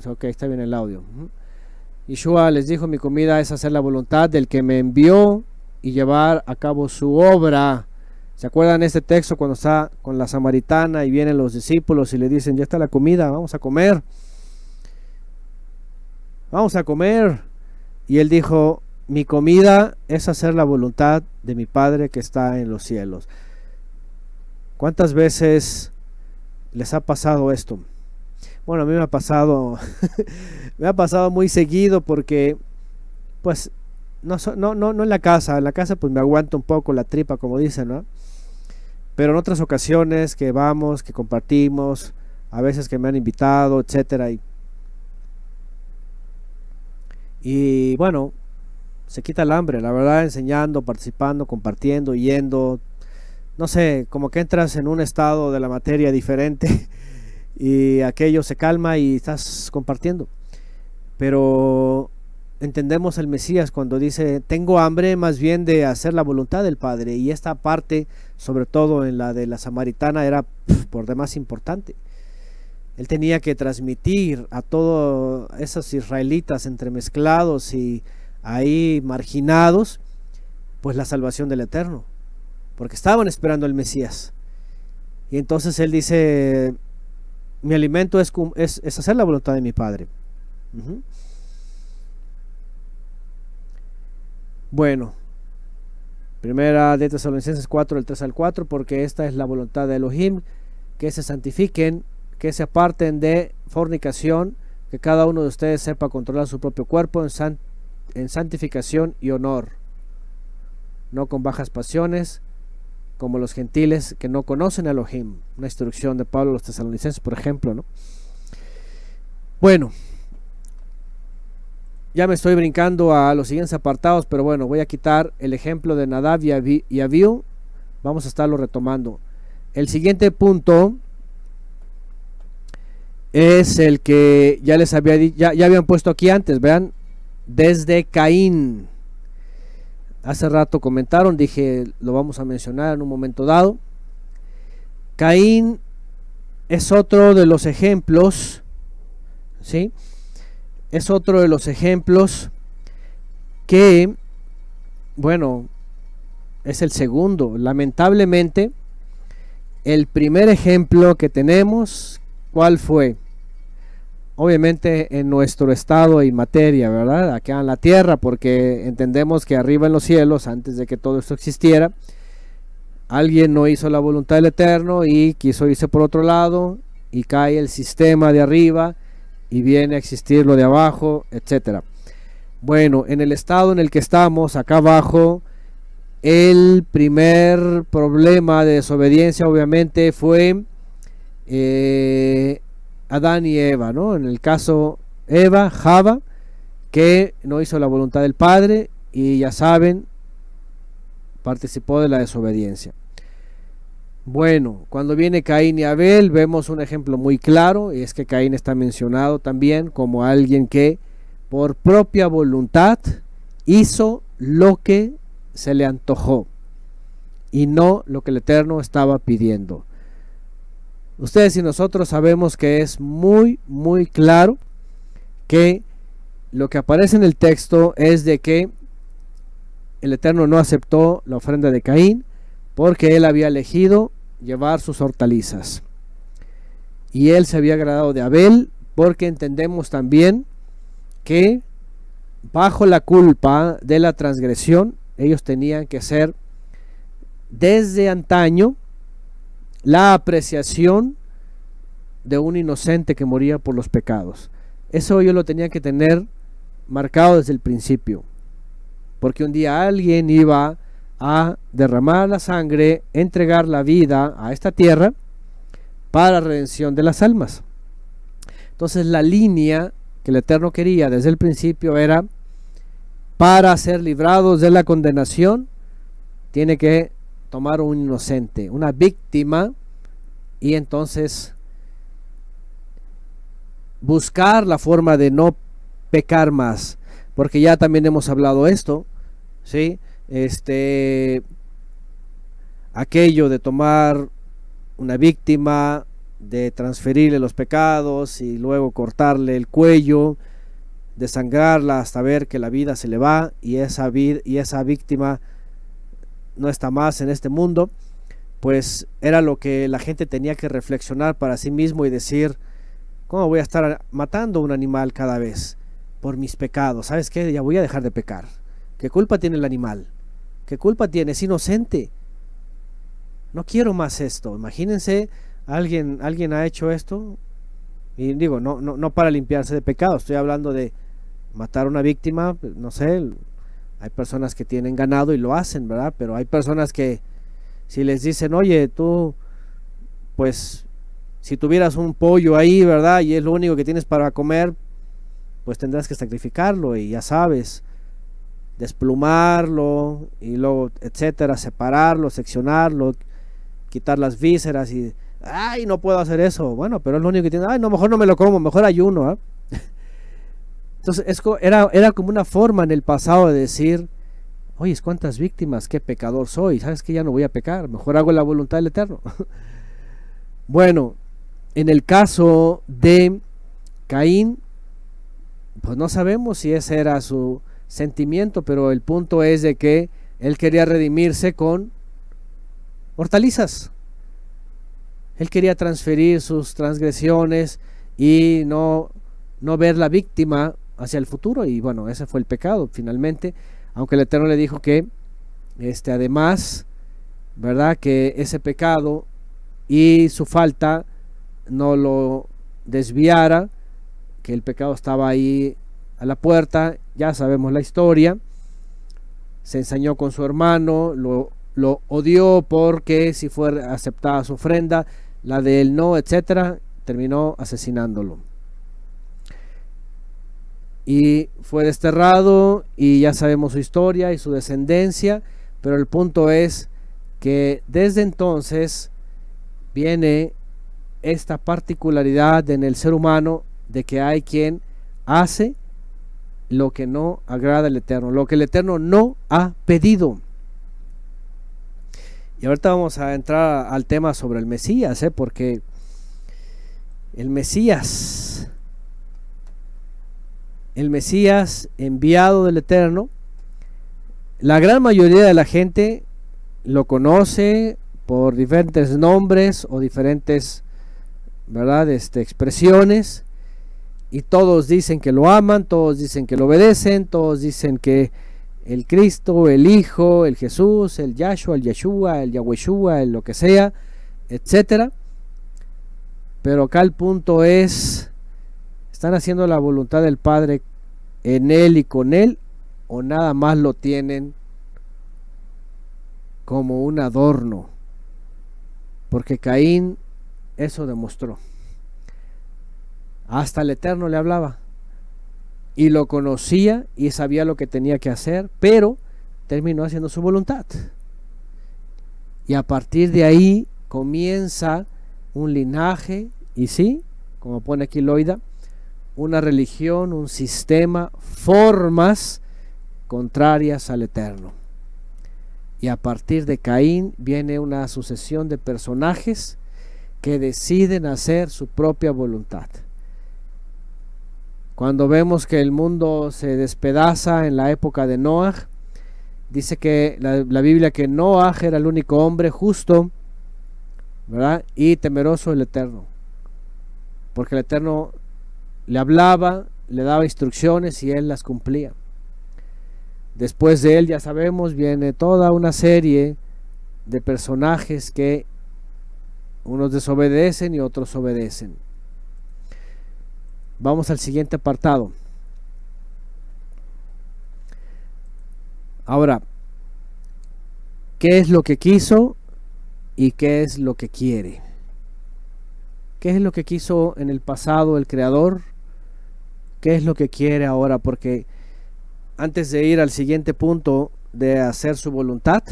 Ok, está bien el audio. Yeshua les dijo: mi comida es hacer la voluntad del que me envió y llevar a cabo su obra. ¿Se acuerdan este texto cuando está con la samaritana y vienen los discípulos y le dicen: ya está la comida, vamos a comer? Vamos a comer. Y él dijo: mi comida es hacer la voluntad de mi Padre que está en los cielos. ¿Cuántas veces les ha pasado esto? Bueno, a mí me ha pasado me ha pasado muy seguido, porque pues no en la casa pues me aguanto un poco la tripa, como dicen, ¿no? Pero en otras ocasiones que vamos, que compartimos, a veces que me han invitado, etcétera, y bueno, se quita el hambre, la verdad, enseñando, participando, compartiendo, yendo, no sé, como que entras en un estado de la materia diferente y aquello se calma y estás compartiendo. Pero entendemos el Mesías cuando dice: tengo hambre más bien de hacer la voluntad del Padre. Y esta parte, sobre todo en la de la samaritana, era por demás importante. Él tenía que transmitir a todos esos israelitas entremezclados y ahí marginados, pues la salvación del Eterno, porque estaban esperando al Mesías. Y entonces él dice: mi alimento es hacer la voluntad de mi Padre. Bueno, primera de Tesalonicenses 4, del 3 al 4, porque esta es la voluntad de Elohim, que se santifiquen, que se aparten de fornicación, que cada uno de ustedes sepa controlar su propio cuerpo en santificación y honor, no con bajas pasiones, como los gentiles que no conocen a Elohim. Una instrucción de Pablo a los tesalonicenses, por ejemplo, ¿no? Bueno, ya me estoy brincando a los siguientes apartados, pero bueno, voy a quitar el ejemplo de Nadab y Abiú. Vamos a estarlo retomando. El siguiente punto es el que ya les había dicho, ya habían puesto aquí antes, vean, desde Caín. Hace rato comentaron, dije, lo vamos a mencionar en un momento dado. Caín es otro de los ejemplos, ¿sí? Es otro de los ejemplos que, bueno, es el segundo. Lamentablemente, el primer ejemplo que tenemos, ¿cuál fue? Obviamente en nuestro estado y materia, ¿verdad? Acá en la tierra, porque entendemos que arriba en los cielos, antes de que todo esto existiera, alguien no hizo la voluntad del Eterno y quiso irse por otro lado, y cae el sistema de arriba y viene a existir lo de abajo, etcétera. Bueno, en el estado en el que estamos, acá abajo, el primer problema de desobediencia obviamente fue Adán y Eva, ¿no? En el caso Eva, Java, que no hizo la voluntad del Padre y, ya saben, participó de la desobediencia. Bueno, cuando viene Caín y Abel, vemos un ejemplo muy claro, y es que Caín está mencionado también como alguien que por propia voluntad hizo lo que se le antojó y no lo que el Eterno estaba pidiendo. Ustedes y nosotros sabemos que es muy claro que lo que aparece en el texto es de que el Eterno no aceptó la ofrenda de Caín porque él había elegido llevar sus hortalizas, y él se había agradado de Abel porque entendemos también que bajo la culpa de la transgresión ellos tenían que hacer desde antaño la apreciación de un inocente que moría por los pecados. Eso ellos lo tenían que tener marcado desde el principio, porque un día alguien iba a derramar la sangre, entregar la vida a esta tierra para redención de las almas. Entonces la línea que el Eterno quería desde el principio era: para ser librados de la condenación tiene que tomar un inocente, una víctima, y entonces buscar la forma de no pecar más, porque ya también hemos hablado esto, ¿sí? Aquello de tomar una víctima, de transferirle los pecados y luego cortarle el cuello, desangrarla hasta ver que la vida se le va y esa víctima no está más en este mundo, pues era lo que la gente tenía que reflexionar para sí mismo y decir: ¿cómo voy a estar matando un animal cada vez por mis pecados? ¿Sabes qué? Ya voy a dejar de pecar. ¿Qué culpa tiene el animal? ¿Qué culpa tiene? Es inocente. No quiero más esto. Imagínense, alguien ha hecho esto, y digo, no para limpiarse de pecado, estoy hablando de matar a una víctima, no sé, hay personas que tienen ganado y lo hacen, ¿verdad? Pero hay personas que si les dicen: oye, tú, pues, si tuvieras un pollo ahí, ¿verdad? Y es lo único que tienes para comer, pues tendrás que sacrificarlo y ya sabes, desplumarlo y luego, etcétera, separarlo, seccionarlo, quitar las vísceras y, ay, no puedo hacer eso. Bueno, pero es lo único que tiene. Ay, no, mejor no me lo como, mejor ayuno, ¿eh? Entonces era como una forma en el pasado de decir: oye, cuántas víctimas, qué pecador soy, sabes que ya no voy a pecar, mejor hago la voluntad del Eterno. Bueno, en el caso de Caín, pues no sabemos si ese era su sentimiento, pero el punto es de que él quería redimirse con hortalizas. Él quería transferir sus transgresiones y no ver la víctima hacia el futuro, y bueno, ese fue el pecado finalmente, aunque el Eterno le dijo que además, ¿verdad?, que ese pecado y su falta no lo desviara, que el pecado estaba ahí a la puerta. Ya sabemos la historia. Se ensañó con su hermano, lo odió porque si fue aceptada su ofrenda, la de él no, etcétera, terminó asesinándolo. Y fue desterrado y ya sabemos su historia y su descendencia, pero el punto es que desde entonces viene esta particularidad en el ser humano de que hay quien hace lo que no agrada al Eterno, lo que el Eterno no ha pedido. Y ahorita vamos a entrar al tema sobre el Mesías, porque el Mesías enviado del Eterno, la gran mayoría de la gente lo conoce por diferentes nombres o diferentes, ¿verdad?, expresiones, y todos dicen que lo aman, todos dicen que lo obedecen, todos dicen que el Cristo, el Hijo, el Jesús, el Yahshua, el Yeshua, el Yahwehshua, el lo que sea, etcétera. Pero acá el punto es: ¿están haciendo la voluntad del Padre en Él y con Él, o nada más lo tienen como un adorno? Porque Caín eso demostró. Hasta el Eterno le hablaba y lo conocía y sabía lo que tenía que hacer, pero terminó haciendo su voluntad. Y a partir de ahí comienza un linaje, y sí, como pone aquí Loida, una religión, un sistema, formas contrarias al Eterno. Y a partir de Caín viene una sucesión de personajes que deciden hacer su propia voluntad. Cuando vemos que el mundo se despedaza en la época de Noah, dice que la Biblia que Noah era el único hombre justo, ¿verdad?, y temeroso del Eterno, porque el Eterno le hablaba, le daba instrucciones y él las cumplía. Después de él, ya sabemos, viene toda una serie de personajes que unos desobedecen y otros obedecen. Vamos al siguiente apartado. Ahora, ¿qué es lo que quiso y qué es lo que quiere? ¿Qué es lo que quiso en el pasado el Creador? ¿Qué es lo que quiere ahora? Porque antes de ir al siguiente punto de hacer su voluntad,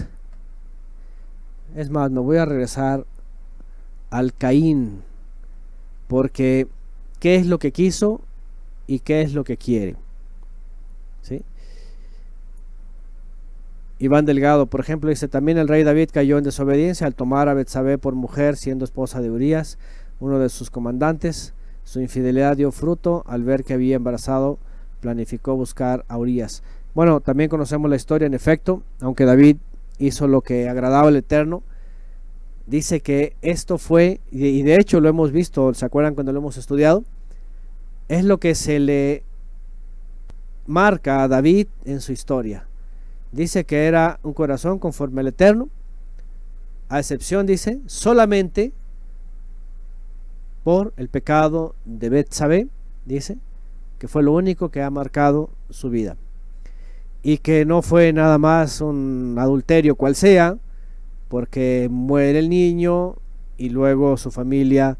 es más, me voy a regresar al Caín, porque ¿qué es lo que quiso y qué es lo que quiere? ¿Sí? Iván Delgado, por ejemplo, dice: también el rey David cayó en desobediencia al tomar a Betsabé por mujer, siendo esposa de Urías, uno de sus comandantes. Su infidelidad dio fruto al ver que había embarazado planificó buscar a Urías. Bueno, también conocemos la historia, en efecto, aunque David hizo lo que agradaba al Eterno, dice que esto fue, y de hecho lo hemos visto, ¿se acuerdan cuando lo hemos estudiado? Es lo que se le marca a David en su historia. Dice que era un corazón conforme al Eterno, a excepción, dice, solamente por el pecado de Betsabé, dice, que fue lo único que ha marcado su vida. Y que no fue nada más un adulterio cual sea, porque muere el niño y luego su familia,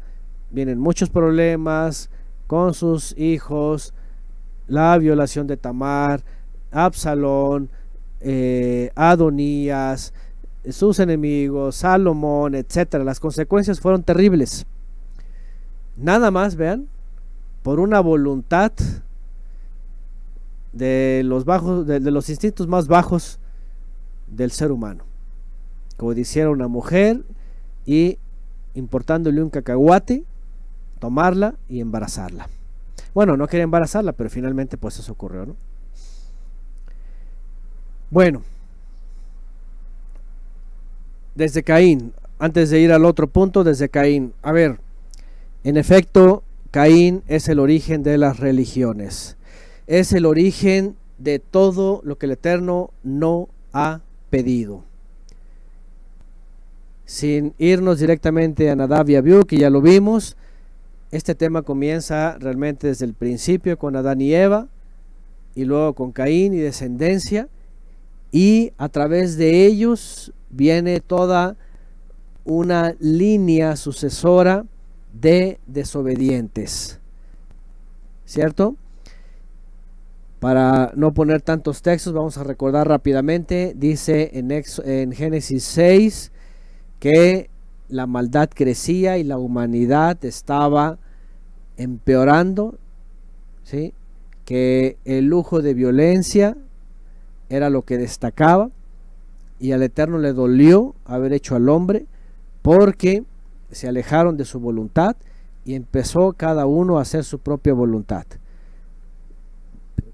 vienen muchos problemas con sus hijos, la violación de Tamar, Absalón, Adonías, sus enemigos, Salomón, etcétera. Las consecuencias fueron terribles. Nada más, vean, por una voluntad de los bajos, de los instintos más bajos del ser humano. Codiciar a una mujer y, importándole un cacahuate, tomarla y embarazarla. Bueno, no quería embarazarla, pero finalmente pues eso ocurrió, ¿no? Bueno, desde Caín, antes de ir al otro punto, desde Caín, a ver, en efecto, Caín es el origen de las religiones, es el origen de todo lo que el Eterno no ha pedido. Sin irnos directamente a Nadab y Abiú, que ya lo vimos, este tema comienza realmente desde el principio con Adán y Eva, y luego con Caín y descendencia, y a través de ellos viene toda una línea sucesora de desobedientes, ¿cierto? Para no poner tantos textos, vamos a recordar rápidamente. Dice en Génesis 6 que la maldad crecía y la humanidad estaba empeorando, ¿sí? Que el lujo de violencia era lo que destacaba, y al Eterno le dolió haber hecho al hombre, porque se alejaron de su voluntad y empezó cada uno a hacer su propia voluntad.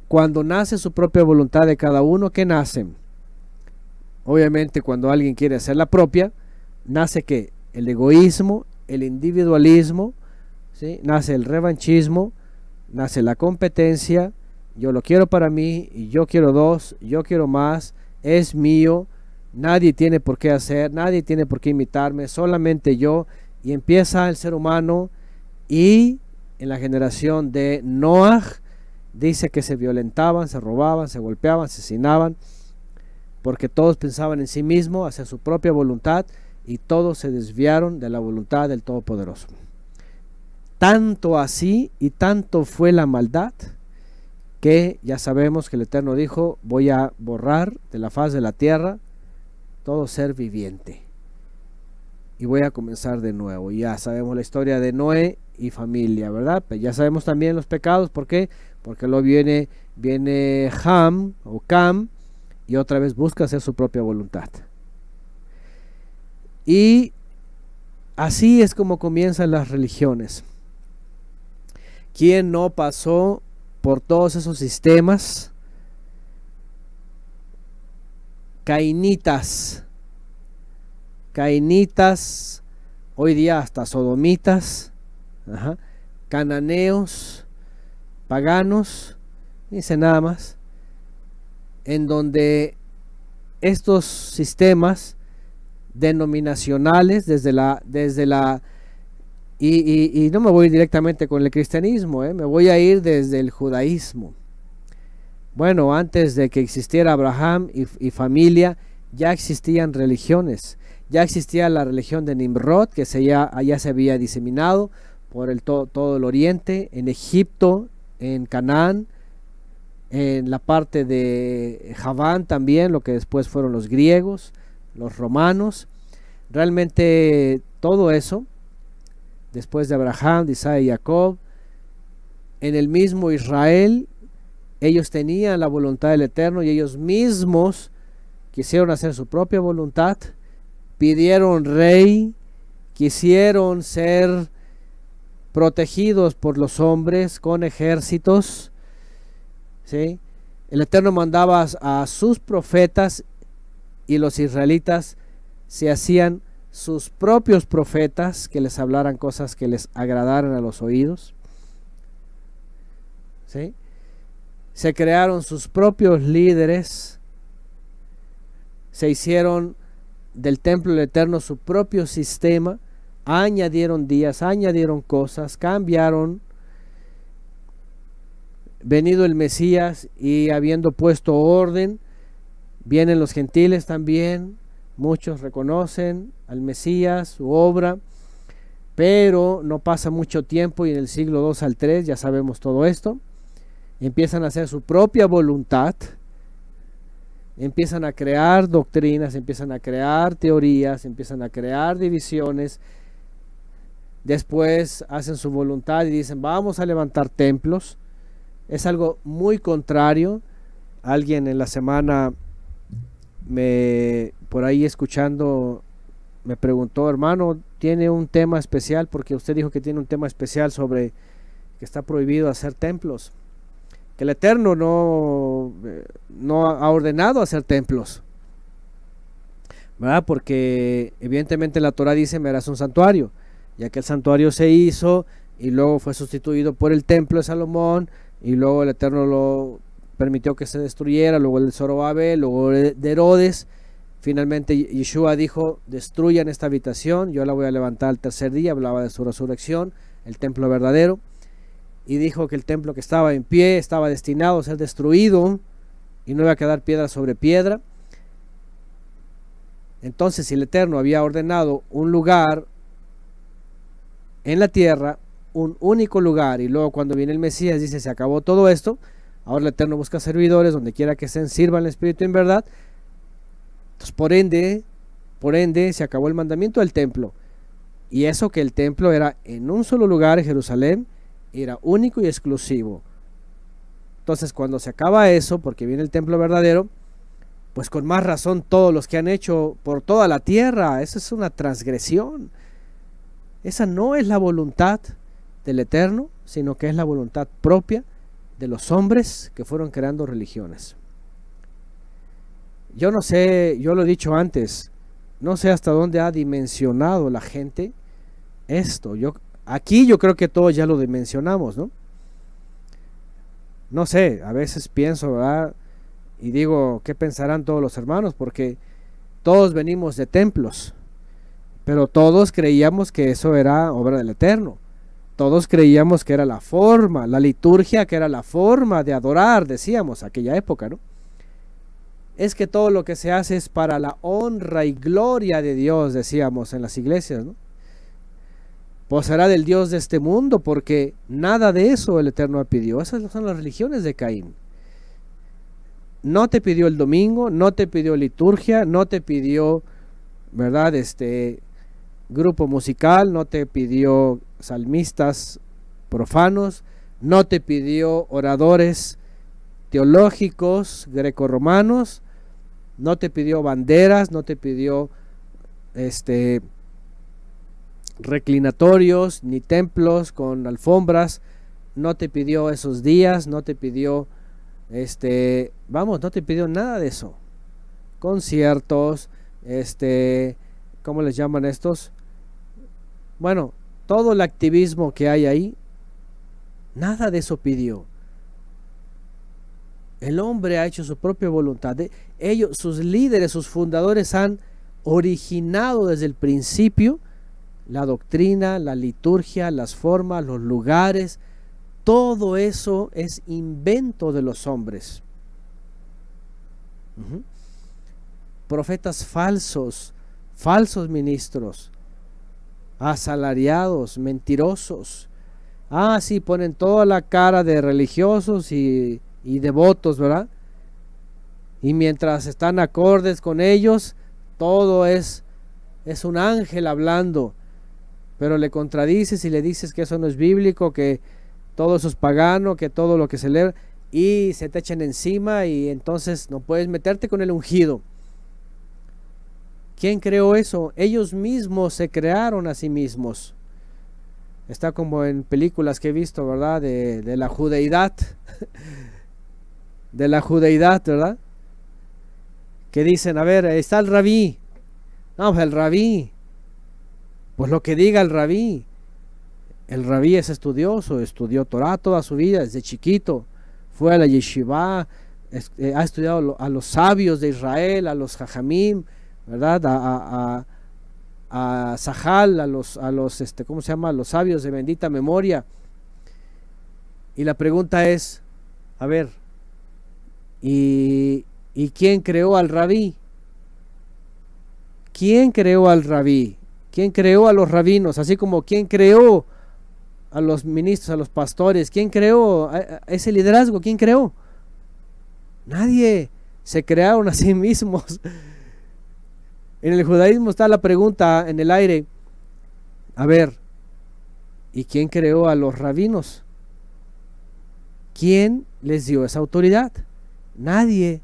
Cuando nace su propia voluntad de cada uno, ¿qué nace? Obviamente cuando alguien quiere hacer la propia, nace ¿qué? El egoísmo, el individualismo, ¿sí? Nace el revanchismo, nace la competencia, yo lo quiero para mí, y yo quiero dos, yo quiero más, es mío, nadie tiene por qué hacer, nadie tiene por qué imitarme, solamente yo. Y empieza el ser humano, y en la generación de Noaj dice que se violentaban, se robaban, se golpeaban, asesinaban, porque todos pensaban en sí mismos, hacia su propia voluntad, y todos se desviaron de la voluntad del Todopoderoso. Tanto así y tanto fue la maldad, que ya sabemos que el Eterno dijo: voy a borrar de la faz de la tierra todo ser viviente, y voy a comenzar de nuevo. Y ya sabemos la historia de Noé y familia, ¿verdad? Pero ya sabemos también los pecados. ¿Por qué? Porque luego viene Ham o Cam, y otra vez busca hacer su propia voluntad. Y así es como comienzan las religiones. ¿Quién no pasó por todos esos sistemas cainitas, hoy día hasta sodomitas, cananeos, paganos, dice nada más, en donde estos sistemas denominacionales y no me voy directamente con el cristianismo, me voy a ir desde el judaísmo. Bueno, antes de que existiera Abraham y familia, ya existían religiones. Ya existía la religión de Nimrod, que allá se había diseminado por todo el oriente, en Egipto, en Canaán, en la parte de Javán también, lo que después fueron los griegos, los romanos. Realmente todo eso, después de Abraham, de Isaac y Jacob, en el mismo Israel, ellos tenían la voluntad del Eterno, y ellos mismos quisieron hacer su propia voluntad, pidieron rey, quisieron ser protegidos por los hombres con ejércitos, ¿sí? El Eterno mandaba a sus profetas y los israelitas se hacían sus propios profetas que les hablaran cosas que les agradaran a los oídos, ¿sí? Se crearon sus propios líderes, se hicieron del templo del Eterno su propio sistema, añadieron días, añadieron cosas, cambiaron. Venido el Mesías y habiendo puesto orden, vienen los gentiles también, muchos reconocen al Mesías, su obra, pero no pasa mucho tiempo y en el siglo 2 al 3, ya sabemos todo esto, empiezan a hacer su propia voluntad, empiezan a crear doctrinas, empiezan a crear teorías, empiezan a crear divisiones, después hacen su voluntad y dicen vamos a levantar templos. Es algo muy contrario. Alguien en la semana por ahí escuchando me preguntó, hermano, ¿tiene un tema especial? Porque usted dijo que tiene un tema especial sobre que está prohibido hacer templos, que el Eterno no ha ordenado hacer templos, ¿verdad? Porque evidentemente la Torah dice me harás un santuario, ya que el santuario se hizo y luego fue sustituido por el templo de Salomón, y luego el Eterno lo permitió que se destruyera, luego el de Zorobabel, luego de Herodes. Finalmente Yeshua dijo, destruyan esta habitación, yo la voy a levantar al tercer día, hablaba de su resurrección, el templo verdadero, y dijo que el templo que estaba en pie estaba destinado a ser destruido y no iba a quedar piedra sobre piedra. Entonces, si el Eterno había ordenado un lugar en la tierra, un único lugar, y luego cuando viene el Mesías dice se acabó todo esto, ahora el Eterno busca servidores donde quiera que estén, sirvan al Espíritu en verdad. Entonces por ende se acabó el mandamiento del templo, y eso que el templo era en un solo lugar en Jerusalén, era único y exclusivo. Entonces cuando se acaba eso, porque viene el templo verdadero, pues con más razón todos los que han hecho por toda la tierra, eso es una transgresión. Esa no es la voluntad del Eterno, sino que es la voluntad propia de los hombres que fueron creando religiones. Yo no sé, yo lo he dicho antes, no sé hasta dónde ha dimensionado la gente esto. Aquí yo creo que todos ya lo dimensionamos, ¿no? No sé, a veces pienso, ¿verdad? Y digo, ¿qué pensarán todos los hermanos? Porque todos venimos de templos, pero todos creíamos que eso era obra del Eterno. Todos creíamos que era la forma, la liturgia, que era la forma de adorar, decíamos, aquella época, ¿no? Es que todo lo que se hace es para la honra y gloria de Dios, decíamos en las iglesias, ¿no? Pues será del Dios de este mundo, porque nada de eso el Eterno pidió. Esas son las religiones de Caín. No te pidió el domingo, no te pidió liturgia, no te pidió, ¿verdad? Grupo musical, no te pidió salmistas profanos, no te pidió oradores teológicos grecorromanos, no te pidió banderas, no te pidió reclinatorios ni templos con alfombras, no te pidió esos días, no te pidió no te pidió nada de eso. Conciertos, ¿cómo les llaman estos? Bueno, todo el activismo que hay ahí, nada de eso pidió. El hombre ha hecho su propia voluntad. Ellos, sus líderes, sus fundadores han originado desde el principio la doctrina, la liturgia, las formas, los lugares. Todo eso es invento de los hombres. Profetas falsos, falsos ministros, asalariados, mentirosos. Sí, ponen toda la cara de religiosos y devotos, ¿verdad? Y mientras están acordes con ellos, todo es un ángel hablando. Pero le contradices y le dices que eso no es bíblico, que todo eso es pagano, que todo lo que se lee, y se te echan encima y entonces no puedes meterte con el ungido. ¿Quién creó eso? Ellos mismos se crearon a sí mismos. Está como en películas que he visto, ¿verdad? De la judeidad. de la judeidad, ¿verdad? Que dicen, a ver, está el rabí. No, pues el rabí, pues lo que diga el rabí. El rabí es estudioso, estudió Torah toda su vida, desde chiquito. Fue a la yeshiva, ha estudiado a los sabios de Israel, a los jajamim, ¿verdad? A Sahal, a los ¿cómo se llama? A los sabios de bendita memoria. Y la pregunta es, a ver, ¿y quién creó al rabí? ¿Quién creó al rabí? ¿Quién creó a los rabinos? Así como ¿quién creó a los ministros, a los pastores? ¿Quién creó ese liderazgo? ¿Quién creó? Nadie. Se crearon a sí mismos. En el judaísmo está la pregunta en el aire. A ver, ¿y quién creó a los rabinos? ¿Quién les dio esa autoridad? Nadie.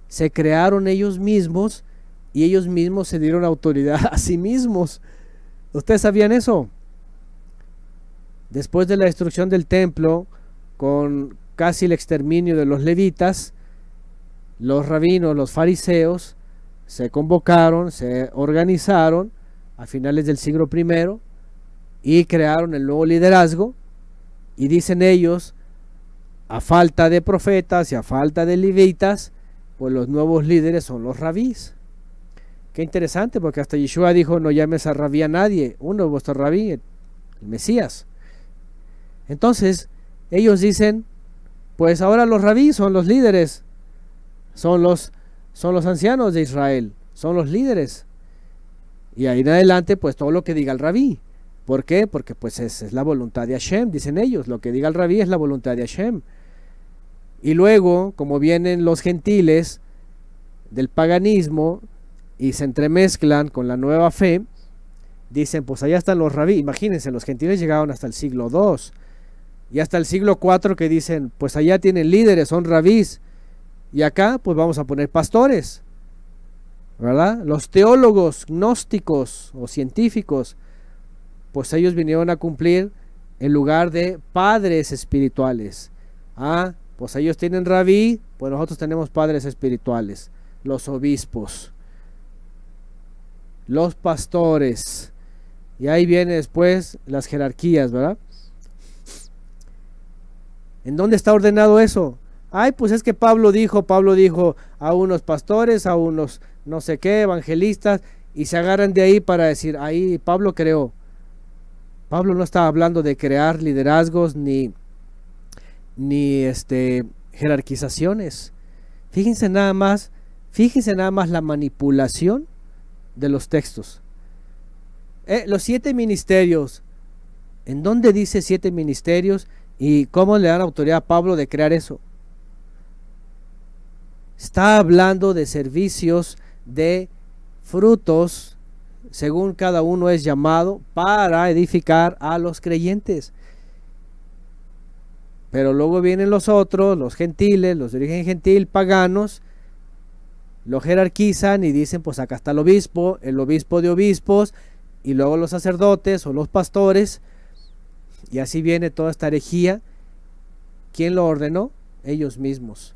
Se crearon ellos mismos y ellos mismos se dieron autoridad a sí mismos. ¿Ustedes sabían eso? Después de la destrucción del templo, con casi el exterminio de los levitas, los rabinos, los fariseos, se convocaron, se organizaron a finales del siglo I y crearon el nuevo liderazgo. Y dicen ellos, a falta de profetas y a falta de levitas, pues los nuevos líderes son los rabís. Qué interesante, porque hasta Yeshua dijo, no llames a rabí a nadie, uno es vuestro rabí, el Mesías. Entonces, ellos dicen, pues ahora los rabís son los líderes, son los ancianos de Israel, son los líderes. Y ahí en adelante, pues todo lo que diga el rabí. ¿Por qué? Porque pues es la voluntad de Hashem, dicen ellos, lo que diga el rabí es la voluntad de Hashem. Y luego, como vienen los gentiles del paganismo y se entremezclan con la nueva fe, dicen, pues allá están los rabí. Imagínense, los gentiles llegaron hasta el siglo II y hasta el siglo IV, que dicen, pues allá tienen líderes, son rabís, y acá pues vamos a poner pastores, ¿verdad? Los teólogos gnósticos o científicos, pues ellos vinieron a cumplir en lugar de padres espirituales. Pues ellos tienen rabí, pues nosotros tenemos padres espirituales, los obispos, los pastores, y ahí viene después las jerarquías, ¿verdad? ¿En dónde está ordenado eso? Pues es que Pablo dijo a unos pastores, a unos no sé qué, evangelistas, y se agarran de ahí para decir, ahí Pablo creó. Pablo no estaba hablando de crear liderazgos ni jerarquizaciones. Fíjense nada más la manipulación de los textos. Los 7 ministerios, ¿en dónde dice 7 ministerios y cómo le dan autoridad a Pablo de crear eso? Está hablando de servicios, de frutos, según cada uno es llamado, para edificar a los creyentes. Pero luego vienen los otros, los gentiles, los de origen gentil, paganos, lo jerarquizan y dicen, pues acá está el obispo de obispos, y luego los sacerdotes o los pastores, y así viene toda esta herejía. ¿Quién lo ordenó? Ellos mismos.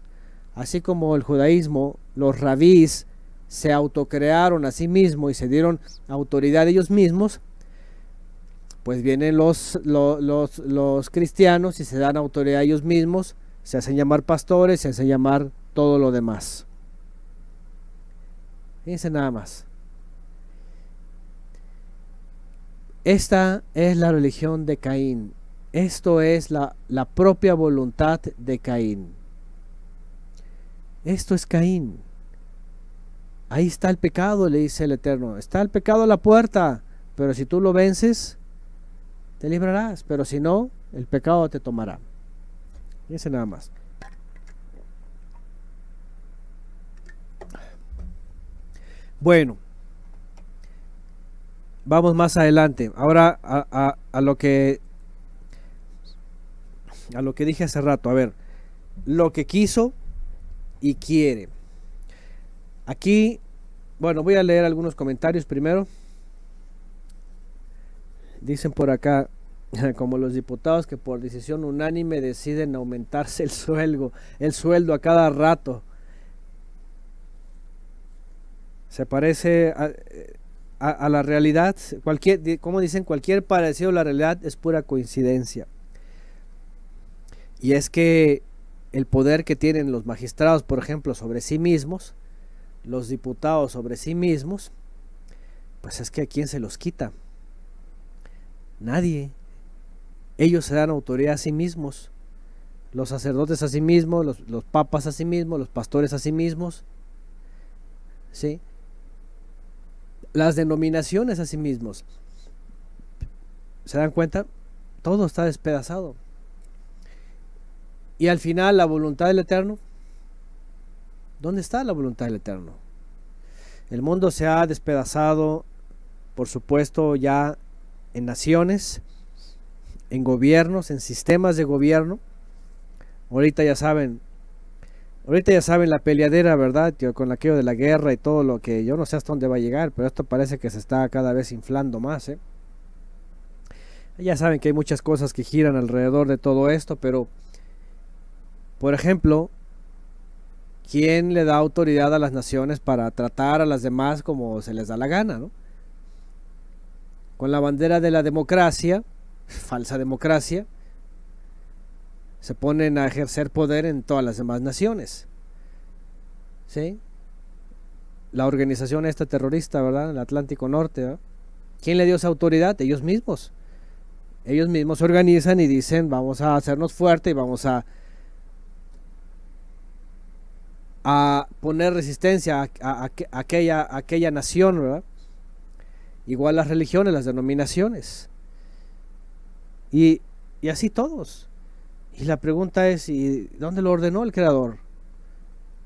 Así como el judaísmo, los rabís se autocrearon a sí mismos y se dieron autoridad ellos mismos, pues vienen los cristianos y se dan autoridad a ellos mismos, se hacen llamar pastores, se hacen llamar todo lo demás. Fíjense nada más. Esta es la religión de Caín. Esto es la propia voluntad de Caín. Esto es Caín. Ahí está el pecado, le dice el Eterno. Está el pecado a la puerta, pero si tú lo vences, te librarás. Pero si no, el pecado te tomará. Fíjense nada más. Bueno, vamos más adelante. Ahora a lo que dije hace rato. A ver, lo que quiso y quiere. Aquí, bueno, voy a leer algunos comentarios primero. Dicen por acá, como los diputados que por decisión unánime deciden aumentarse el sueldo a cada rato. Se parece a la realidad. Como dicen, cualquier parecido a la realidad es pura coincidencia. Y es que el poder que tienen los magistrados, por ejemplo, sobre sí mismos, los diputados sobre sí mismos, pues es que ¿a quién se los quita? Nadie. Ellos se dan autoridad a sí mismos, los sacerdotes a sí mismos, los papas a sí mismos, los pastores a sí mismos, ¿sí? Las denominaciones a sí mismos. ¿Se dan cuenta? Todo está despedazado. Y al final, la voluntad del Eterno. ¿Dónde está la voluntad del Eterno? El mundo se ha despedazado, por supuesto, ya en naciones, en gobiernos, en sistemas de gobierno. Ahorita ya saben la peleadera, ¿verdad? Con aquello de la guerra y todo lo que yo no sé hasta dónde va a llegar, pero esto parece que se está cada vez inflando más, ¿eh? Ya saben que hay muchas cosas que giran alrededor de todo esto, pero, por ejemplo, ¿quién le da autoridad a las naciones para tratar a las demás como se les da la gana, ¿no? Con la bandera de la democracia, falsa democracia, se ponen a ejercer poder en todas las demás naciones, ¿sí? La organización esta terrorista, ¿verdad? El Atlántico Norte, ¿verdad? ¿Quién le dio esa autoridad? Ellos mismos. Ellos mismos se organizan y dicen, vamos a hacernos fuerte y vamos a poner resistencia a aquella nación, ¿verdad? Igual las religiones, las denominaciones. Y así todos. Y la pregunta es, ¿y dónde lo ordenó el Creador?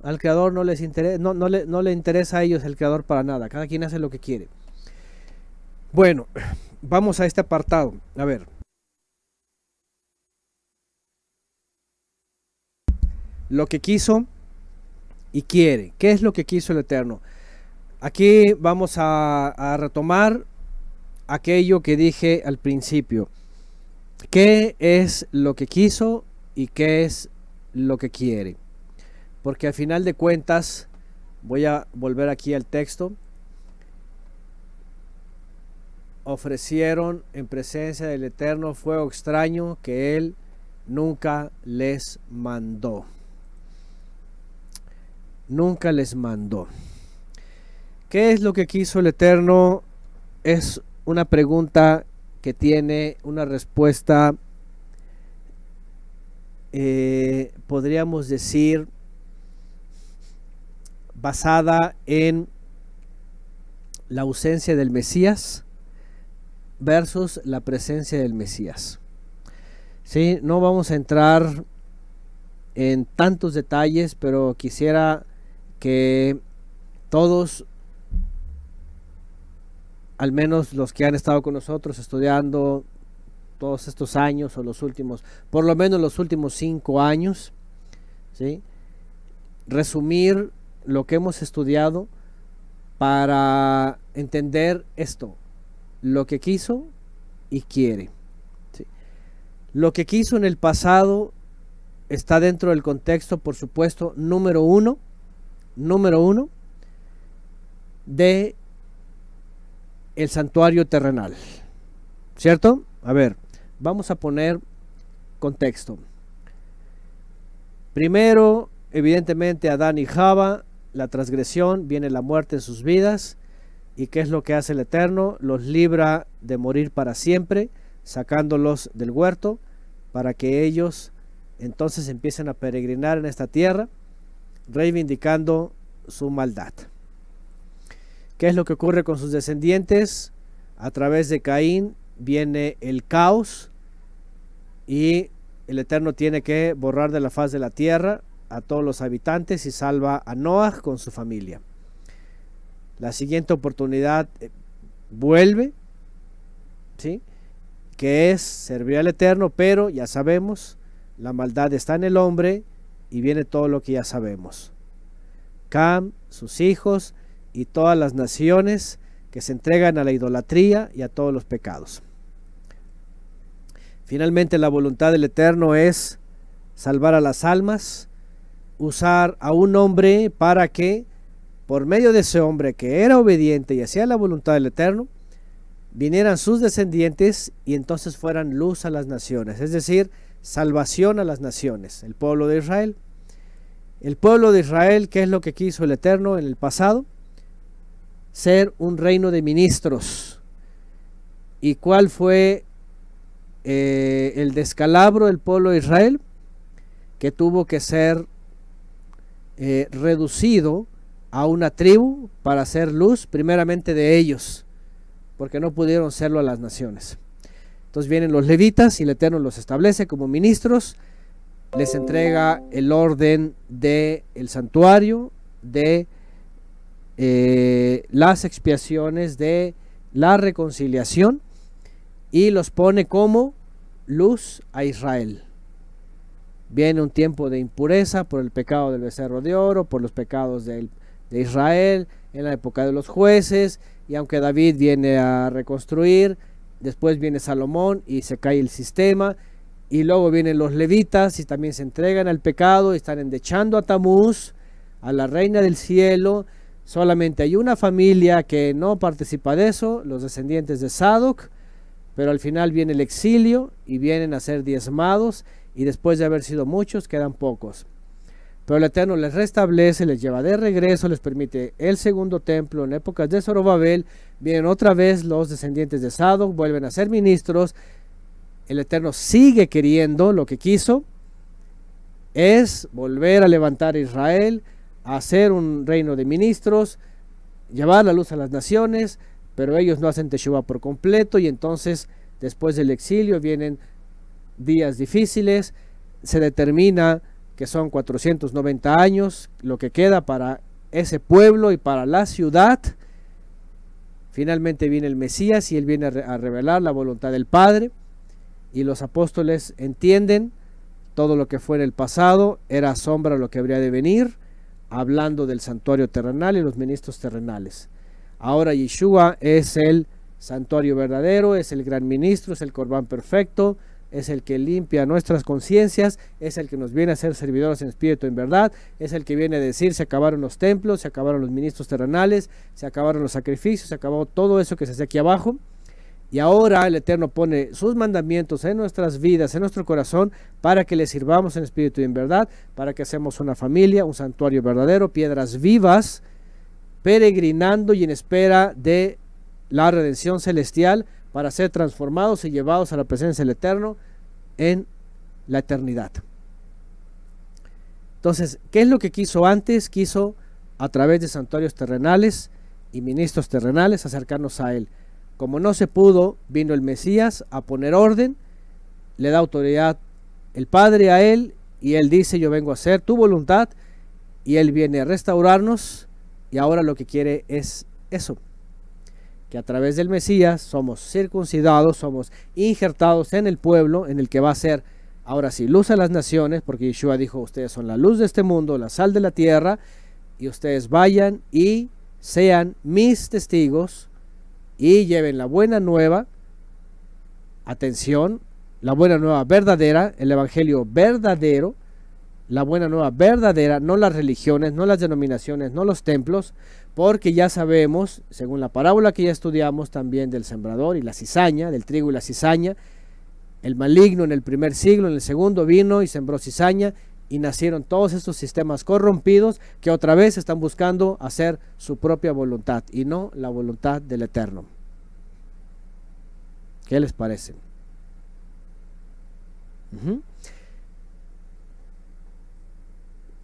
Al Creador no le interesa a ellos el Creador para nada. Cada quien hace lo que quiere. Bueno, vamos a este apartado. A ver. Lo que quiso y quiere. ¿Qué es lo que quiso el Eterno? Aquí vamos a retomar aquello que dije al principio. ¿Qué es lo que quiso y qué es lo que quiere? Porque al final de cuentas, voy a volver aquí al texto. Ofrecieron en presencia del Eterno fuego extraño que Él nunca les mandó. Nunca les mandó. ¿Qué es lo que quiso el Eterno? Es una pregunta que tiene una respuesta, podríamos decir, basada en la ausencia del Mesías versus la presencia del Mesías. ¿Sí? No vamos a entrar en tantos detalles, pero quisiera que todos, al menos los que han estado con nosotros estudiando todos estos años, o los últimos, por lo menos los últimos 5 años, ¿sí? Resumir lo que hemos estudiado para entender esto, lo que quiso y quiere, ¿sí? Lo que quiso en el pasado está dentro del contexto, por supuesto, número uno de el santuario terrenal, ¿cierto? A ver, vamos a poner contexto. Primero, evidentemente, Adán y Java, la transgresión, viene la muerte en sus vidas. ¿Y qué es lo que hace el Eterno? Los libra de morir para siempre, sacándolos del huerto, para que ellos entonces empiecen a peregrinar en esta tierra, reivindicando su maldad. ¿Qué es lo que ocurre con sus descendientes? A través de Caín viene el caos y el Eterno tiene que borrar de la faz de la tierra a todos los habitantes y salva a Noah con su familia. La siguiente oportunidad vuelve, ¿sí? Que es servir al Eterno, pero ya sabemos, la maldad está en el hombre y viene todo lo que ya sabemos. Cam, sus hijos y todas las naciones que se entregan a la idolatría y a todos los pecados. Finalmente la voluntad del Eterno es salvar a las almas, usar a un hombre para que por medio de ese hombre que era obediente y hacía la voluntad del Eterno, vinieran sus descendientes y entonces fueran luz a las naciones, es decir, salvación a las naciones, el pueblo de Israel. El pueblo de Israel, ¿qué es lo que quiso el Eterno en el pasado? Ser un reino de ministros. ¿Y cuál fue el descalabro del pueblo de Israel? Que tuvo que ser reducido a una tribu para hacer luz primeramente de ellos, porque no pudieron serlo a las naciones. Entonces vienen los levitas y el Eterno los establece como ministros, les entrega el orden del santuario, de las expiaciones, de la reconciliación, y los pone como luz a Israel. Viene un tiempo de impureza por el pecado del becerro de oro, por los pecados de Israel, en la época de los jueces, y aunque David viene a reconstruir, después viene Salomón y se cae el sistema, y luego vienen los levitas y también se entregan al pecado y están endechando a Tamuz, a la reina del cielo. Solamente hay una familia que no participa de eso, los descendientes de Sadoc, pero al final viene el exilio y vienen a ser diezmados, y después de haber sido muchos quedan pocos. Pero el Eterno les restablece, les lleva de regreso, les permite el segundo templo en épocas de Zorobabel. Vienen otra vez los descendientes de Sadoc, vuelven a ser ministros. El Eterno sigue queriendo, lo que quiso es volver a levantar a Israel, a hacer un reino de ministros, llevar la luz a las naciones, pero ellos no hacen Teshuvah por completo, y entonces después del exilio vienen días difíciles. Se determina que son 490 años lo que queda para ese pueblo y para la ciudad. Finalmente viene el Mesías y él viene a revelar la voluntad del Padre, y los apóstoles entienden todo lo que fue en el pasado era sombra lo que habría de venir, hablando del santuario terrenal y los ministros terrenales. Ahora Yeshua es el santuario verdadero, es el gran ministro, es el Corbán perfecto, es el que limpia nuestras conciencias, es el que nos viene a ser servidores en espíritu y en verdad, es el que viene a decir: se acabaron los templos, se acabaron los ministros terrenales, se acabaron los sacrificios, se acabó todo eso que se hace aquí abajo, y ahora el Eterno pone sus mandamientos en nuestras vidas, en nuestro corazón, para que le sirvamos en espíritu y en verdad, para que seamos una familia, un santuario verdadero, piedras vivas, peregrinando y en espera de la redención celestial, para ser transformados y llevados a la presencia del Eterno en la eternidad. Entonces, ¿qué es lo que quiso antes? Quiso, a través de santuarios terrenales y ministros terrenales, acercarnos a Él. Como no se pudo, vino el Mesías a poner orden, le da autoridad el Padre a Él, y Él dice: yo vengo a hacer tu voluntad, y Él viene a restaurarnos, y ahora lo que quiere es eso, que a través del Mesías somos circuncidados, somos injertados en el pueblo, en el que va a ser, ahora sí, luz a las naciones, porque Yeshua dijo: ustedes son la luz de este mundo, la sal de la tierra, y ustedes vayan y sean mis testigos, y lleven la buena nueva, atención, la buena nueva verdadera, el evangelio verdadero, la buena nueva verdadera, no las religiones, no las denominaciones, no los templos, porque ya sabemos, según la parábola que ya estudiamos también del sembrador y la cizaña, del trigo y la cizaña, el maligno en el primer siglo, en el segundo vino y sembró cizaña, y nacieron todos estos sistemas corrompidos que otra vez están buscando hacer su propia voluntad y no la voluntad del Eterno. ¿Qué les parece?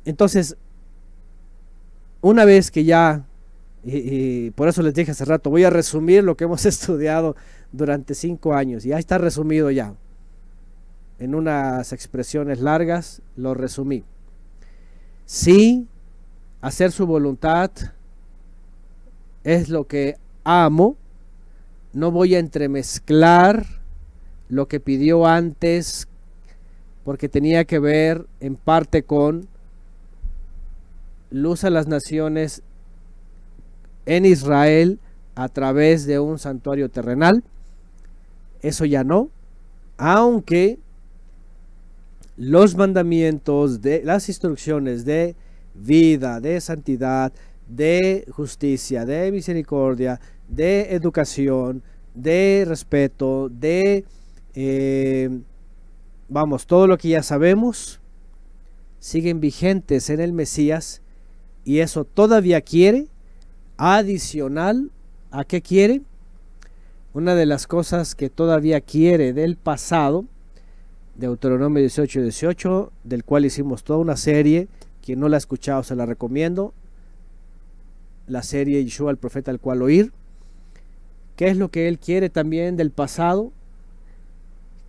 Entonces, una vez que ya, y por eso les dije hace rato, voy a resumir lo que hemos estudiado durante 5 años, y ahí está resumido ya. En unas expresiones largas lo resumí. Sí, hacer su voluntad es lo que amo. No voy a entremezclar lo que pidió antes, porque tenía que ver en parte con luz a las naciones en Israel a través de un santuario terrenal. Eso ya no. aunque los mandamientos, de las instrucciones de vida, de santidad, de justicia, de misericordia, de educación, de respeto, de todo lo que ya sabemos, siguen vigentes en el Mesías, y eso todavía quiere, adicional a qué quiere. Una de las cosas que todavía quiere del pasado, Deuteronomio 18:18, del cual hicimos toda una serie. Quien no la ha escuchado se la recomiendo, la serie Yeshua el profeta al cual oír. ¿Qué es lo que él quiere también del pasado?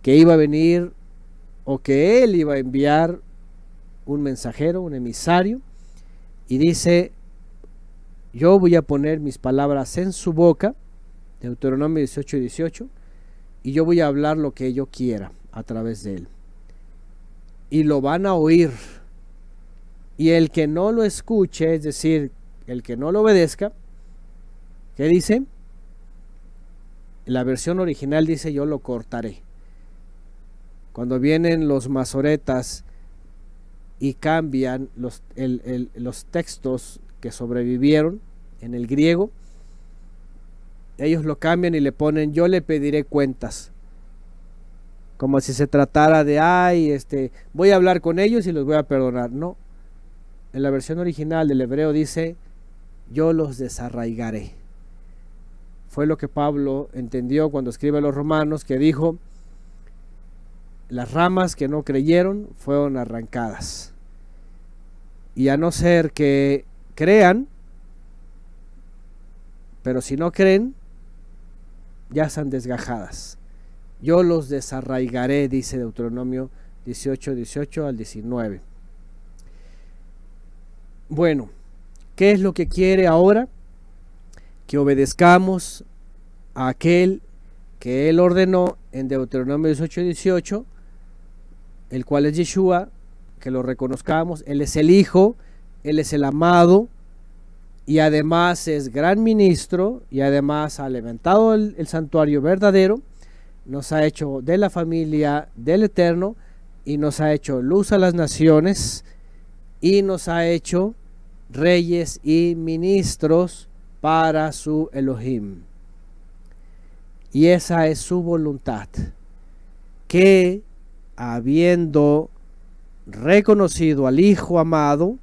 Que iba a venir, o que él iba a enviar un mensajero, un emisario, y dice: yo voy a poner mis palabras en su boca, Deuteronomio 18:18, y yo voy a hablar lo que yo quiera a través de él, y lo van a oír, y el que no lo escuche, es decir, el que no lo obedezca, ¿qué dice? La versión original dice: yo lo cortaré. Cuando vienen los masoretas y cambian los textos que sobrevivieron en el griego, ellos lo cambian y le ponen: yo le pediré cuentas, como si se tratara de voy a hablar con ellos y los voy a perdonar. No, en la versión original del hebreo dice: yo los desarraigaré. Fue lo que Pablo entendió cuando escribe a los romanos, que dijo: las ramas que no creyeron fueron arrancadas, y a no ser que crean, pero si no creen, ya están desgajadas. Yo los desarraigaré, dice Deuteronomio 18:18 al 19. Bueno, ¿qué es lo que quiere ahora? Que obedezcamos a aquel que él ordenó en Deuteronomio 18:18, el cual es Yeshua, que lo reconozcamos. Él es el Hijo, él es el amado, y además es gran ministro, y además ha levantado el santuario verdadero, nos ha hecho de la familia del Eterno, y nos ha hecho luz a las naciones, y nos ha hecho reyes y ministros para su Elohim. Y esa es su voluntad, que habiendo reconocido al Hijo amado,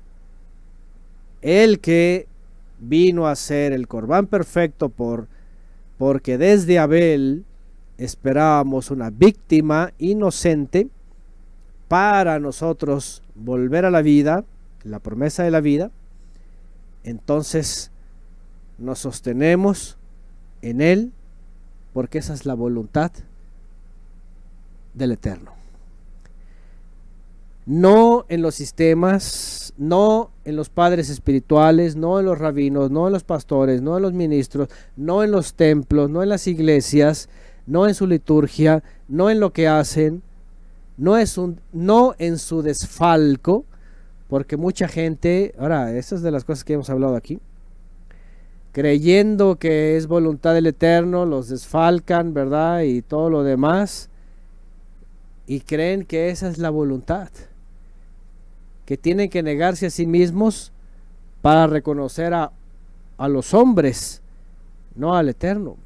el que vino a ser el Corbán perfecto, porque desde Abel esperábamos una víctima inocente para nosotros volver a la vida, la promesa de la vida. Entonces nos sostenemos en él, porque esa es la voluntad del Eterno. No en los sistemas, no en los padres espirituales, no en los rabinos, no en los pastores, no en los ministros, no en los templos, no en las iglesias, no en su liturgia, no en lo que hacen, no en su desfalco, porque mucha gente, ahora, esa es de las cosas que hemos hablado aquí, creyendo que es voluntad del Eterno, los desfalcan, ¿verdad? Y todo lo demás, y creen que esa es la voluntad, que tienen que negarse a sí mismos para reconocer a los hombres, no al Eterno,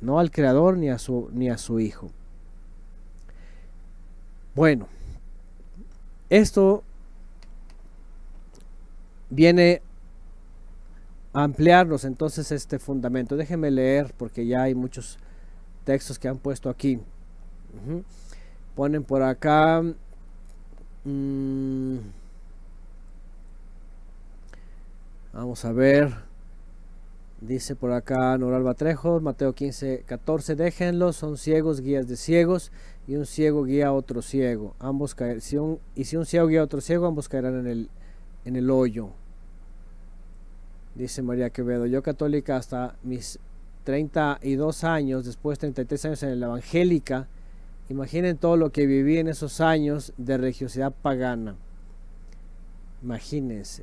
no al Creador, ni a su Hijo. Bueno, esto viene a ampliarnos entonces este fundamento. Déjenme leer, porque ya hay muchos textos que han puesto aquí. Ponen por acá, vamos a ver, dice por acá Noral Batrejo, Mateo 15:14, déjenlos, son ciegos, guías de ciegos, y un ciego guía a otro ciego, ambos caerán, si un ciego guía a otro ciego, ambos caerán en el hoyo. Dice María Quevedo: yo católica hasta mis 32 años, después 33 años en la evangélica. Imaginen todo lo que viví en esos años de religiosidad pagana. Imagínense,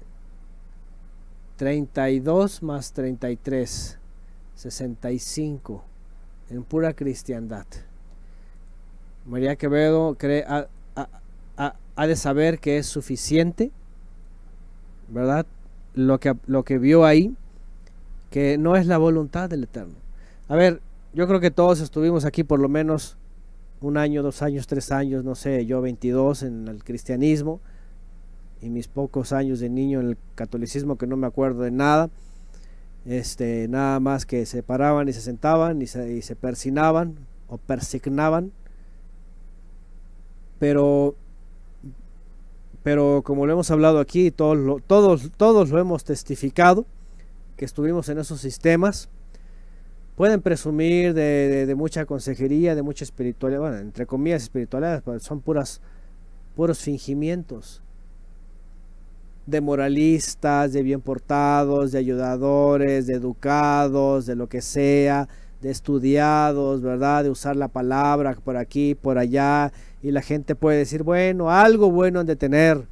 32 más 33, 65 en pura cristiandad. María Quevedo ha de saber que es suficiente, ¿verdad? Lo que vio ahí, que no es la voluntad del Eterno. A ver, yo creo que todos estuvimos aquí por lo menos un año, 2 años, 3 años, no sé, yo 22 en el cristianismo y mis pocos años de niño en el catolicismo, que no me acuerdo de nada. Nada más que se paraban y se sentaban y se persinaban o persignaban, pero como lo hemos hablado aquí, todos lo hemos testificado, que estuvimos en esos sistemas. Pueden presumir de mucha consejería, de mucha espiritualidad, bueno, entre comillas espiritualidad, son puros fingimientos, de moralistas, de bien portados, de ayudadores, de educados, de lo que sea, de estudiados, ¿verdad? De usar la palabra por aquí, por allá, y la gente puede decir, bueno, algo bueno han de tener.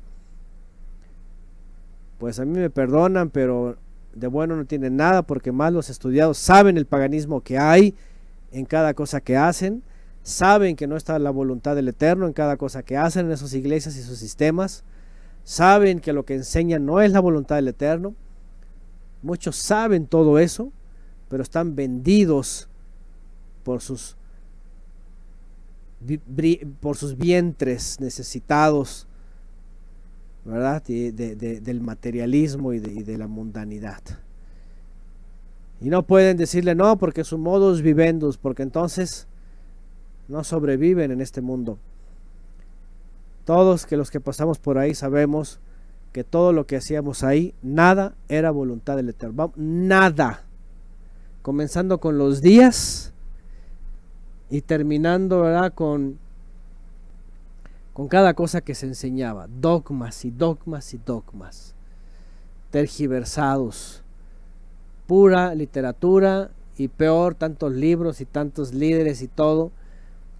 Pues a mí me perdonan, pero de bueno no tienen nada, porque más los estudiados saben el paganismo que hay en cada cosa que hacen, saben que no está la voluntad del Eterno en cada cosa que hacen en esas iglesias y sus sistemas, saben que lo que enseñan no es la voluntad del Eterno. Muchos saben todo eso, pero están vendidos por sus vientres necesitados, ¿verdad? Del materialismo y de la mundanidad. Y no pueden decirle no, porque su modus vivendus, porque entonces no sobreviven en este mundo. Todos los que pasamos por ahí sabemos que todo lo que hacíamos ahí, nada era voluntad del Eterno. Nada. Comenzando con los días y terminando, ¿verdad?, con cada cosa que se enseñaba. Dogmas y dogmas y dogmas. Tergiversados. Pura literatura y peor, tantos libros y tantos líderes y todo.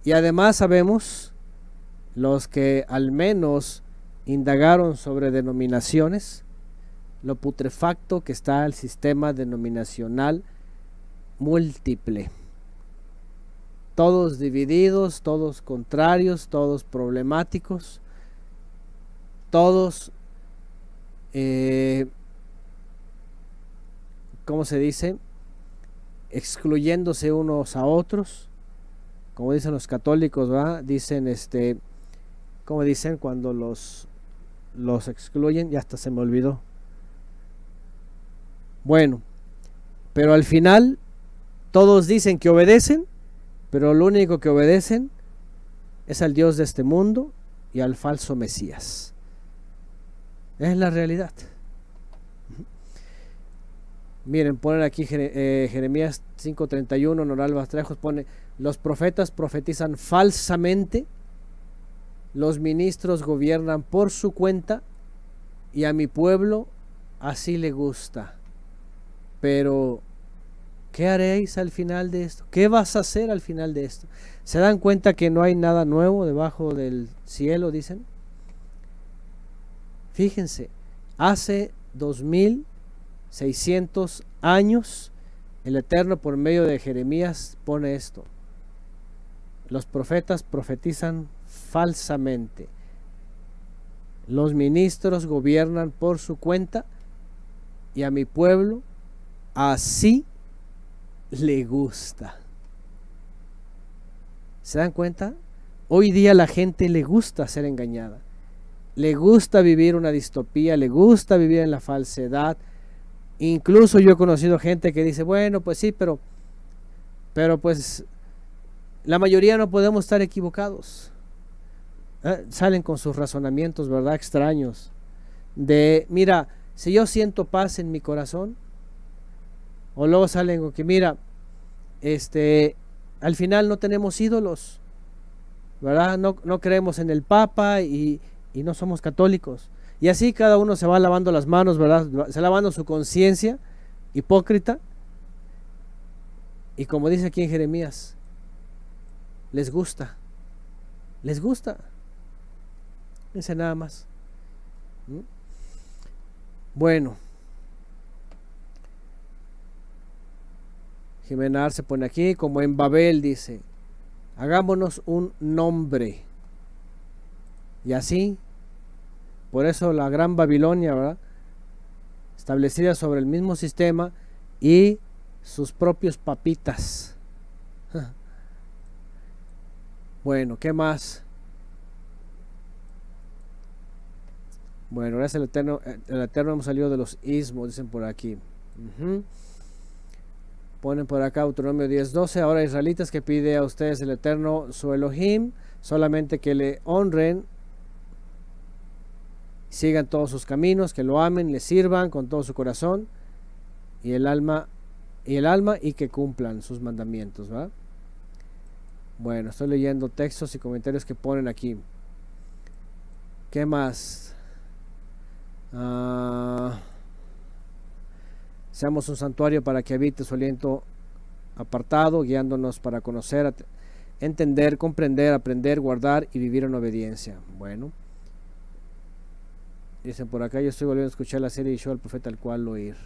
Y además sabemos, los que al menos indagaron sobre denominaciones, lo putrefacto que está el sistema denominacional múltiple. Todos divididos, todos contrarios, todos problemáticos, todos, ¿cómo se dice?, excluyéndose unos a otros, como dicen los católicos, ¿verdad? Dicen, ¿cómo dicen cuando los excluyen? Ya hasta se me olvidó. Bueno, pero al final todos dicen que obedecen, pero lo único que obedecen es al Dios de este mundo y al falso Mesías. Es la realidad. Miren, ponen aquí Jeremías 5:31, Noralba Trejos pone: los profetas profetizan falsamente, los ministros gobiernan por su cuenta, y a mi pueblo así le gusta. Pero ¿qué haréis al final de esto? ¿Qué vas a hacer al final de esto? ¿Se dan cuenta que no hay nada nuevo debajo del cielo, dicen? Fíjense, hace 2600 años el Eterno por medio de Jeremías pone esto: los profetas profetizan falsamente, los ministros gobiernan por su cuenta, y a mi pueblo así le gusta. ¿Se dan cuenta? Hoy día la gente le gusta ser engañada, le gusta vivir una distopía, le gusta vivir en la falsedad. Incluso yo he conocido gente que dice, bueno, pues sí, pero pues la mayoría no podemos estar equivocados. Salen con sus razonamientos, ¿verdad?, extraños, de, mira, si yo siento paz en mi corazón. O luego salen con que, mira, al final no tenemos ídolos, ¿verdad? No creemos en el Papa y no somos católicos. Y así cada uno se va lavando las manos, ¿verdad? Se lavando su conciencia hipócrita. Y como dice aquí en Jeremías, les gusta. Les gusta. Dice nada más. Bueno. Jimena se pone aquí, como en Babel, dice. hagámonos un nombre. Y así, por eso la Gran Babilonia, ¿verdad?, establecida sobre el mismo sistema y sus propios papitas. Bueno, ¿qué más? Bueno, gracias al Eterno hemos salido de los ismos, dicen por aquí. Ponen por acá Deuteronomio 10:12. Ahora, israelitas, que pide a ustedes el Eterno su Elohim, solamente que le honren, sigan todos sus caminos, que lo amen, le sirvan con todo su corazón y el alma y que cumplan sus mandamientos, ¿verdad? Bueno, estoy leyendo textos y comentarios que ponen aquí. ¿Qué más? Seamos un santuario para que habite su aliento apartado, guiándonos para conocer, entender, comprender, aprender, guardar y vivir en obediencia. Bueno, dicen por acá, yo estoy volviendo a escuchar la serie de Show al profeta al cual oír.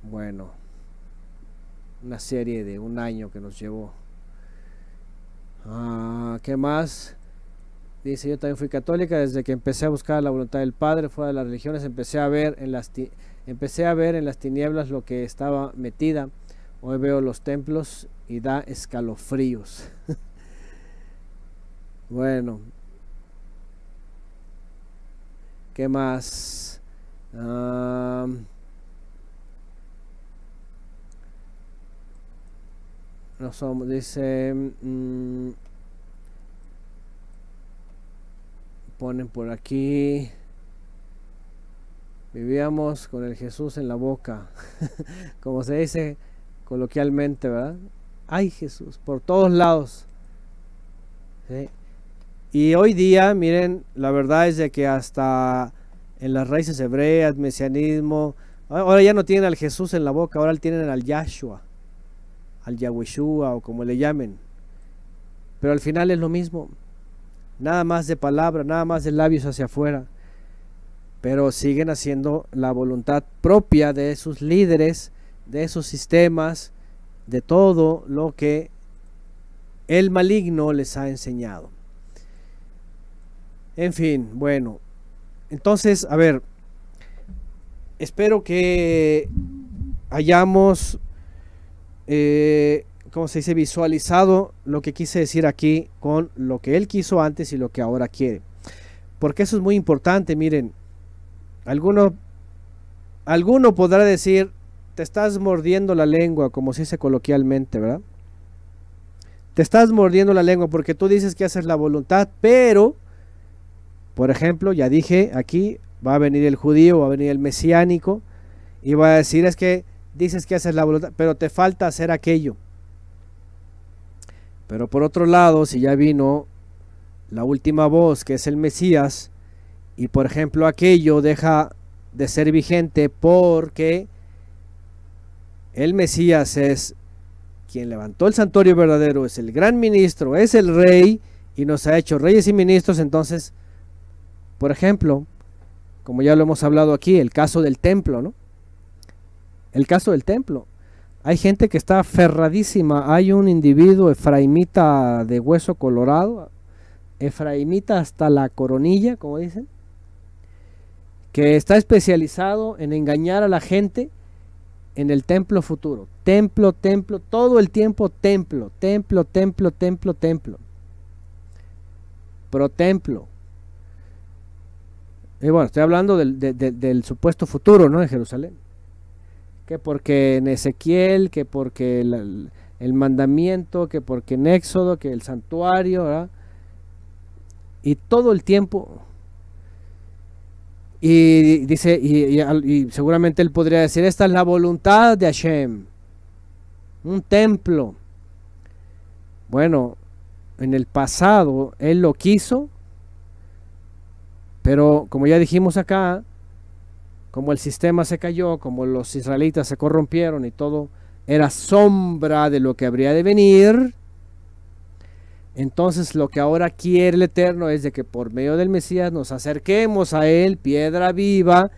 Bueno, una serie de un año que nos llevó. ¿Qué más? Dice, yo también fui católica desde que empecé a buscar la voluntad del Padre fuera de las religiones. Empecé a ver en las tinieblas lo que estaba metida. Hoy veo los templos y da escalofríos. Bueno, ¿qué más? No somos, dice, ponen por aquí, vivíamos con el Jesús en la boca, como se dice coloquialmente, ¿verdad? Ay, Jesús, por todos lados. ¿Sí? Y hoy día, miren, la verdad es de que hasta en las raíces hebreas, mesianismo, ahora ya no tienen al Jesús en la boca, ahora tienen al Yahshua, al Yahushua o como le llamen, pero al final es lo mismo, nada más de palabra, nada más de labios hacia afuera, pero siguen haciendo la voluntad propia de sus líderes, de esos sistemas, de todo lo que el maligno les ha enseñado. En fin, bueno, entonces, a ver, espero que hayamos como se dice, visualizado lo que quise decir aquí con lo que él quiso antes y lo que ahora quiere, porque eso es muy importante. Miren, alguno podrá decir, te estás mordiendo la lengua, como se dice coloquialmente, ¿verdad? Te estás mordiendo la lengua porque tú dices que haces la voluntad, pero, por ejemplo, ya dije aquí, va a venir el judío, va a venir el mesiánico y va a decir, es que dices que haces la voluntad, pero te falta hacer aquello. Pero por otro lado, si ya vino la última voz, que es el Mesías, y por ejemplo aquello deja de ser vigente porque el Mesías es quien levantó el santuario verdadero, es el gran ministro, es el rey y nos ha hecho reyes y ministros. Entonces, por ejemplo, como ya lo hemos hablado aquí, el caso del templo, ¿no? El caso del templo. Hay gente que está aferradísima. Hay un individuo efraimita de hueso colorado, efraimita hasta la coronilla, como dicen, que está especializado en engañar a la gente en el templo futuro. Templo, templo, todo el tiempo templo, templo, templo, templo, templo. Pro templo. Y bueno, estoy hablando del supuesto futuro, ¿no? De Jerusalén. Que porque en Ezequiel, que porque el mandamiento, que porque en Éxodo, que el santuario, ¿verdad? Y todo el tiempo. Y dice, y seguramente él podría decir, esta es la voluntad de Hashem, un templo. Bueno, en el pasado él lo quiso, pero como ya dijimos acá, como el sistema se cayó, como los israelitas se corrompieron y todo era sombra de lo que habría de venir, entonces lo que ahora quiere el Eterno es de que por medio del Mesías nos acerquemos a él, piedra viva,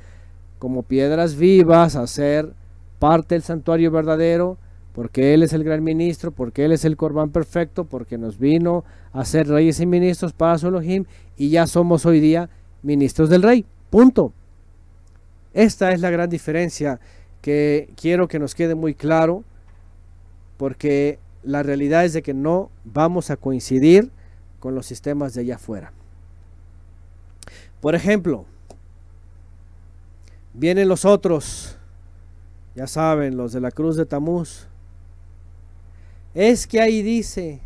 como piedras vivas, a ser parte del santuario verdadero, porque Él es el gran ministro, porque Él es el Corbán perfecto, porque nos vino a ser reyes y ministros para su Elohim, y ya somos hoy día ministros del Rey. Punto. Esta es la gran diferencia que quiero que nos quede muy claro, porque la realidad es de que no vamos a coincidir con los sistemas de allá afuera. Por ejemplo, vienen los otros, ya saben, los de la cruz de Tamuz. Es que ahí dice,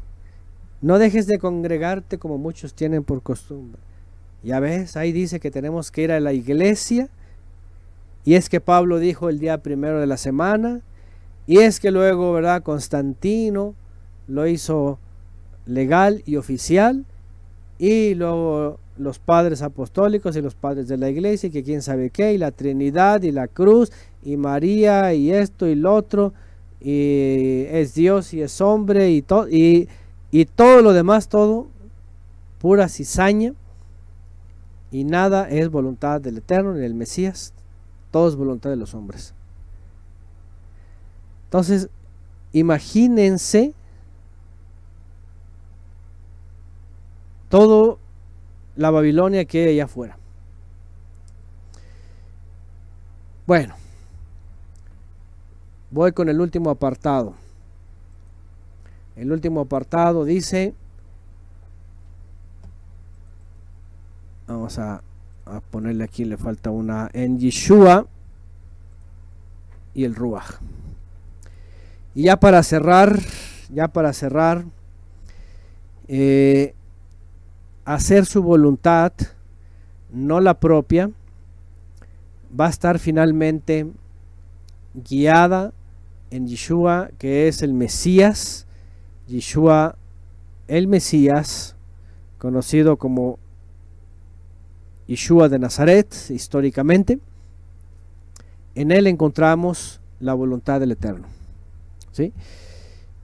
no dejes de congregarte como muchos tienen por costumbre. Ya ves, ahí dice que tenemos que ir a la iglesia, y es que Pablo dijo el día primero de la semana, y es que luego, ¿verdad?, Constantino lo hizo legal y oficial, y luego los padres apostólicos y los padres de la iglesia, y que quién sabe qué, y la Trinidad, y la cruz, y María, y esto y lo otro, y es Dios y es hombre, y todo lo demás, todo pura cizaña, y nada es voluntad del Eterno ni del Mesías, todo es voluntad de los hombres. Entonces, imagínense todo la Babilonia que hay allá afuera. Bueno, voy con el último apartado. El último apartado dice, vamos a ponerle aquí, le falta una, en Yeshua y el Ruach. Y ya para cerrar, hacer su voluntad, no la propia, va a estar finalmente guiada en Yeshua, que es el Mesías, Yeshua el Mesías, conocido como Yeshua de Nazaret históricamente. En él encontramos la voluntad del Eterno. ¿Sí?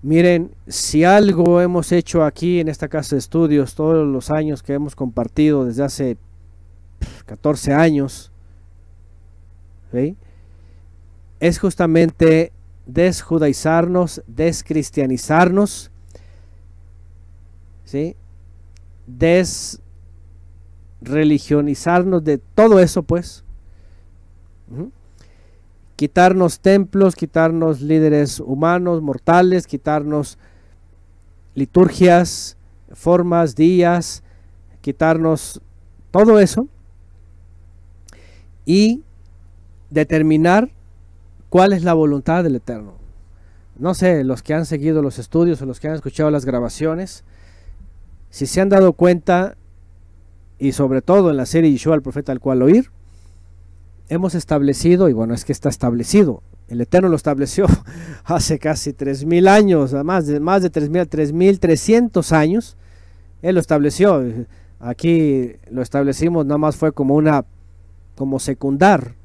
Miren, si algo hemos hecho aquí en esta casa de estudios, todos los años que hemos compartido desde hace 14 años, ¿sí?, es justamente desjudaizarnos, descristianizarnos, ¿sí?, desreligionizarnos de todo eso, pues. Quitarnos templos, quitarnos líderes humanos, mortales, quitarnos liturgias, formas, días, quitarnos todo eso y determinar cuál es la voluntad del Eterno. No sé, los que han seguido los estudios o los que han escuchado las grabaciones, si se han dado cuenta, y sobre todo en la serie Yeshua, el profeta al cual oír, hemos establecido, y bueno, es que está establecido, el Eterno lo estableció hace casi 3.000 años, más de 3.300 años, Él lo estableció. Aquí lo establecimos, nada más fue como secundar,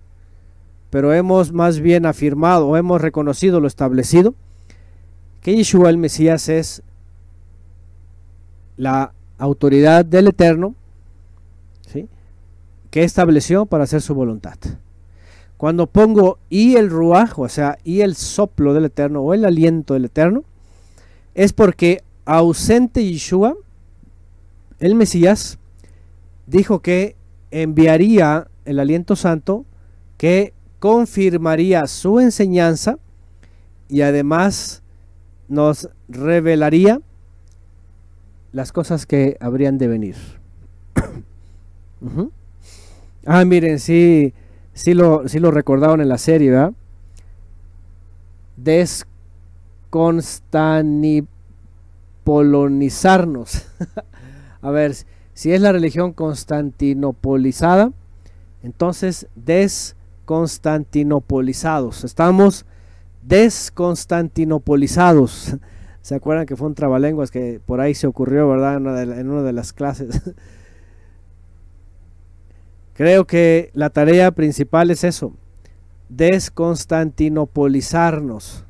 pero hemos más bien afirmado, o hemos reconocido lo establecido, que Yeshua el Mesías es la autoridad del Eterno, ¿sí?, que estableció para hacer su voluntad. Cuando pongo y el Ruaj, o sea, y el soplo del Eterno, o el aliento del Eterno, es porque ausente Yeshua, el Mesías, dijo que enviaría el aliento santo, que confirmaría su enseñanza, y además nos revelaría las cosas que habrían de venir. Ah, miren, sí lo recordaron en la serie, ¿verdad? Desconstantinopolonizarnos. A ver, si es la religión constantinopolizada, entonces desconstantinopolizados. Estamos desconstantinopolizados. ¿Se acuerdan que fue un trabalenguas que por ahí se ocurrió, verdad, en una de las clases? Creo que la tarea principal es eso, desconstantinopolizarnos,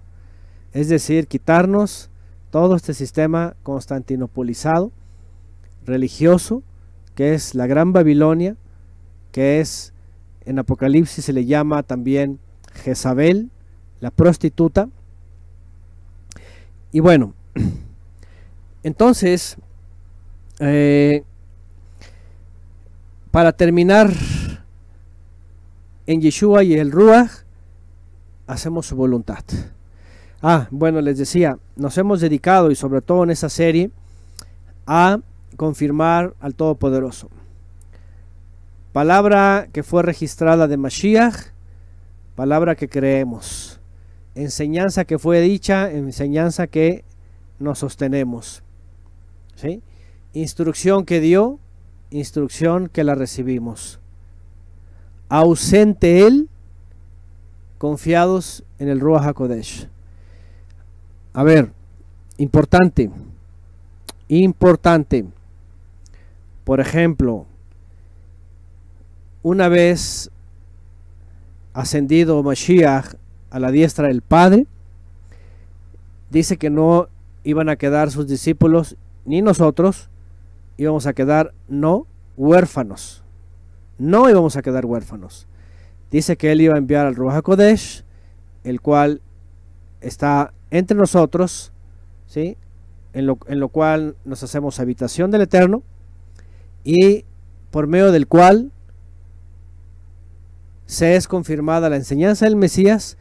es decir, quitarnos todo este sistema constantinopolizado, religioso, que es la Gran Babilonia, que es, en Apocalipsis se le llama también Jezabel, la prostituta, Y bueno, entonces, para terminar, en Yeshua y el Ruach hacemos su voluntad. Bueno, les decía, nos hemos dedicado, y sobre todo en esta serie, a confirmar al Todopoderoso. Palabra que fue registrada de Mashiach, palabra que creemos. Enseñanza que fue dicha, enseñanza que nos sostenemos. ¿Sí? Instrucción que dio, instrucción que la recibimos. Ausente él, confiados en el Ruach HaKodesh. A ver, importante. Por ejemplo, una vez ascendido Mashiach a la diestra del Padre, dice que no iban a quedar sus discípulos, ni nosotros, íbamos a quedar huérfanos. No íbamos a quedar huérfanos. Dice que él iba a enviar al Ruach HaKodesh, el cual está entre nosotros, ¿sí? En lo cual nos hacemos habitación del Eterno, y por medio del cual se es confirmada la enseñanza del Mesías,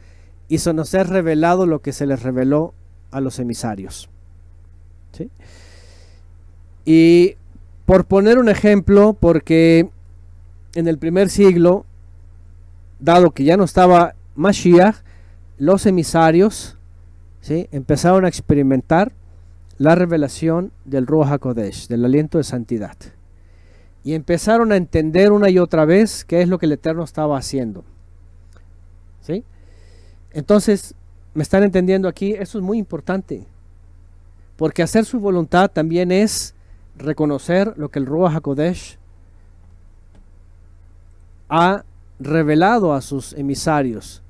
y se nos es revelado lo que se les reveló a los emisarios. ¿Sí? Y por poner un ejemplo, porque en el primer siglo, dado que ya no estaba Mashiach, los emisarios, ¿sí?, empezaron a experimentar la revelación del Ruach HaKodesh, del aliento de santidad, y empezaron a entender una y otra vez qué es lo que el Eterno estaba haciendo. ¿Sí? Entonces, ¿me están entendiendo aquí? Eso es muy importante, porque hacer su voluntad también es reconocer lo que el Ruach HaKodesh ha revelado a sus emisarios.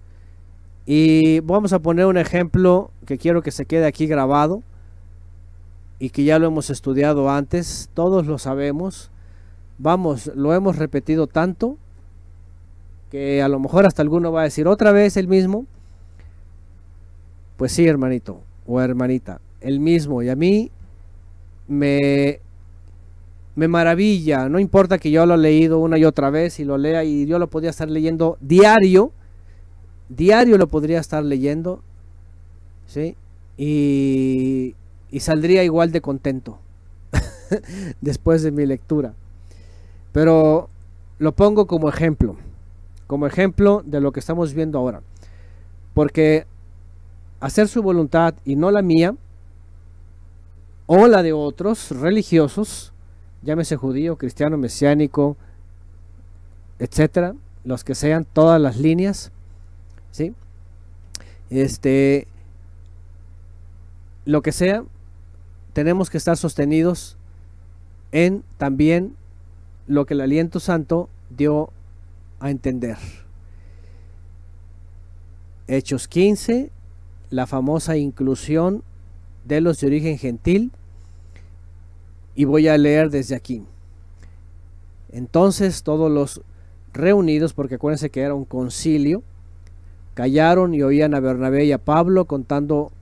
Y vamos a poner un ejemplo que quiero que se quede aquí grabado, y que ya lo hemos estudiado antes, todos lo sabemos, lo hemos repetido tanto que a lo mejor hasta alguno va a decir otra vez el mismo. Pues sí, hermanito o hermanita, el mismo, y a mí me maravilla, no importa que yo lo he leído una y otra vez y lo lea, y yo lo podría estar leyendo diario lo podría estar leyendo, ¿sí? Y saldría igual de contento después de mi lectura, pero lo pongo como ejemplo de lo que estamos viendo ahora, porque hacer su voluntad y no la mía o la de otros religiosos, llámese judío, cristiano, mesiánico, etcétera, los que sean, todas las líneas, ¿sí? Lo que sea, tenemos que estar sostenidos en también lo que el aliento santo dio a entender. Hechos 15, la famosa inclusión de los de origen gentil, y voy a leer desde aquí. Entonces todos los reunidos, porque acuérdense que era un concilio, callaron y oían a Bernabé y a Pablo contando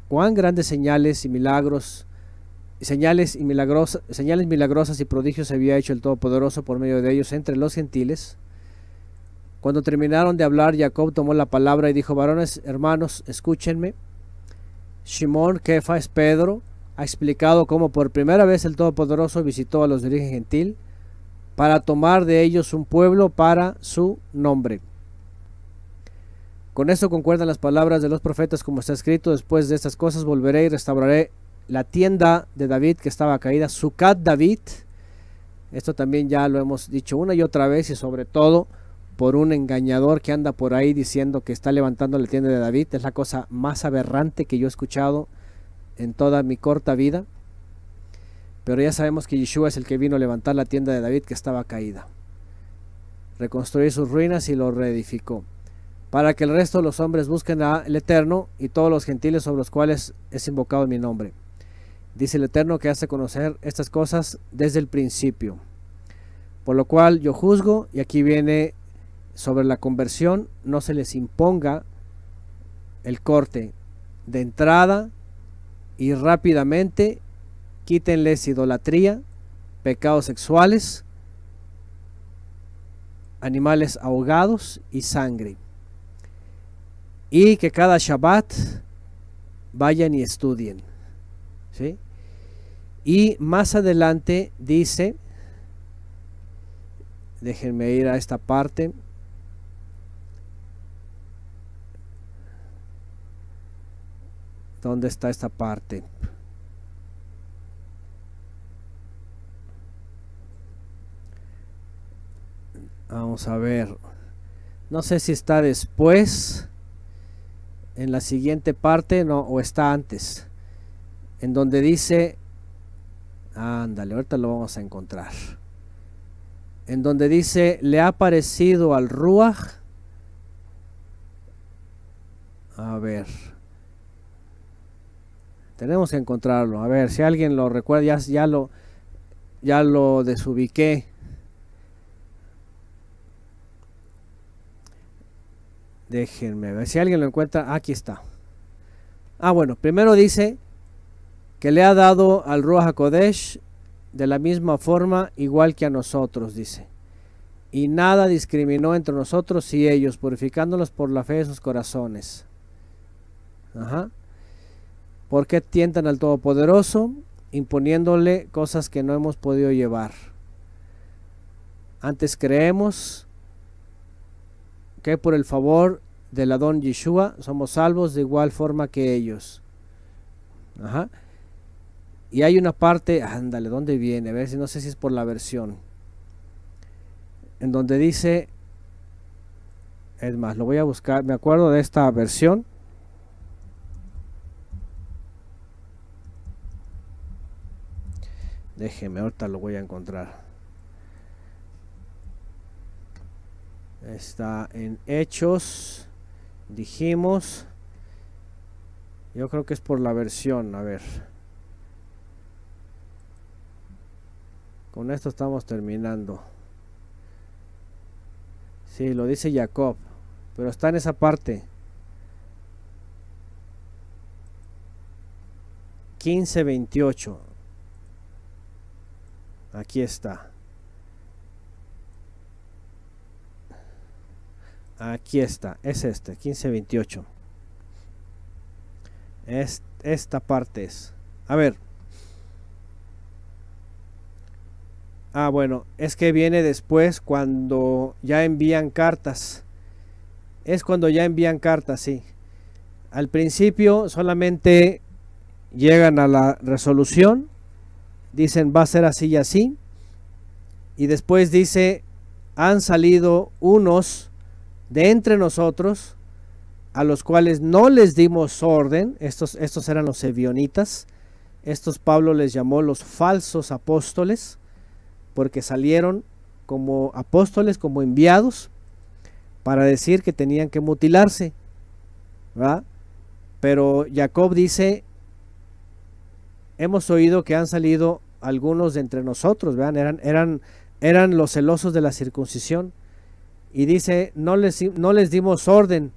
cuán grandes señales milagrosas y prodigios había hecho el Todopoderoso por medio de ellos entre los gentiles. Cuando terminaron de hablar, Jacob tomó la palabra y dijo: varones, hermanos, escúchenme. Shimón, Kefa, es Pedro, ha explicado cómo por primera vez el Todopoderoso visitó a los de origen gentil para tomar de ellos un pueblo para su nombre. Con esto concuerdan las palabras de los profetas, como está escrito: después de estas cosas volveré y restauraré la tienda de David que estaba caída, Sucat David. Esto también ya lo hemos dicho una y otra vez, y sobre todo por un engañador que anda por ahí diciendo que está levantando la tienda de David. Es la cosa más aberrante que yo he escuchado en toda mi corta vida. Pero ya sabemos que Yeshua es el que vino a levantar la tienda de David que estaba caída, reconstruir sus ruinas y lo reedificó, para que el resto de los hombres busquen al Eterno y todos los gentiles sobre los cuales es invocado mi nombre. Dice el Eterno que hace conocer estas cosas desde el principio. Por lo cual yo juzgo, y aquí viene sobre la conversión, no se les imponga el corte de entrada y rápidamente quítenles idolatría, pecados sexuales, animales ahogados y sangre. Y que cada Shabbat vayan y estudien. ¿Sí? Y más adelante dice, déjenme ir a esta parte. ¿Dónde está esta parte? Vamos a ver. No sé si está después, en la siguiente parte, no, o está antes, en donde dice, ándale, ahorita lo vamos a encontrar, en donde dice, le ha parecido al Ruach, a ver, tenemos que encontrarlo, a ver, si alguien lo recuerda, ya lo desubiqué. Déjenme ver si alguien lo encuentra. Aquí está. Bueno, primero dice que le ha dado al Ruach HaKodesh de la misma forma igual que a nosotros, dice. Y nada discriminó entre nosotros y ellos, purificándolos por la fe de sus corazones. ¿Por qué tientan al Todopoderoso? Imponiéndole cosas que no hemos podido llevar. Antes creemos que por el favor del Adón Yeshua somos salvos de igual forma que ellos. Y hay una parte, ándale, ¿dónde viene? A ver si no sé si es por la versión. En donde dice, es más, lo voy a buscar, me acuerdo de esta versión. Déjeme, ahorita lo voy a encontrar. Está en Hechos, dijimos, yo creo que es por la versión, a ver, con esto estamos terminando. Sí, lo dice Jacob, pero está en esa parte, 15:28, aquí está. Aquí está, es este, 15:28. Esta parte es. A ver. Bueno, es que viene después cuando ya envían cartas. Es cuando ya envían cartas, sí. Al principio solamente llegan a la resolución. Dicen va a ser así y así. Y después dice, han salido unos de entre nosotros, a los cuales no les dimos orden. Estos eran los ebionitas. Estos Pablo les llamó los falsos apóstoles, porque salieron como apóstoles, como enviados, para decir que tenían que mutilarse, ¿verdad? Pero Jacob dice, hemos oído que han salido algunos de entre nosotros, ¿verdad? Eran los celosos de la circuncisión. Y dice, no les dimos orden,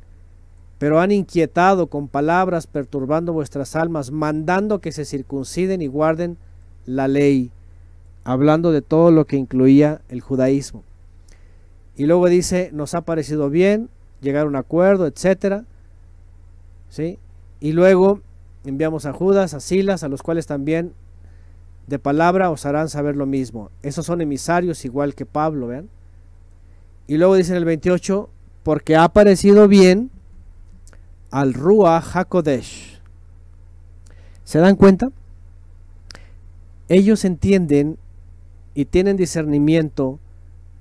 pero han inquietado con palabras, perturbando vuestras almas, mandando que se circunciden y guarden la ley, hablando de todo lo que incluía el judaísmo. Y luego dice, nos ha parecido bien llegar a un acuerdo, etcétera, ¿sí? Y luego enviamos a Judas, a Silas, a los cuales también de palabra os harán saber lo mismo. Esos son emisarios igual que Pablo, vean. Y luego dice en el 28, porque ha parecido bien al Ruach HaKodesh. ¿Se dan cuenta? Ellos entienden y tienen discernimiento,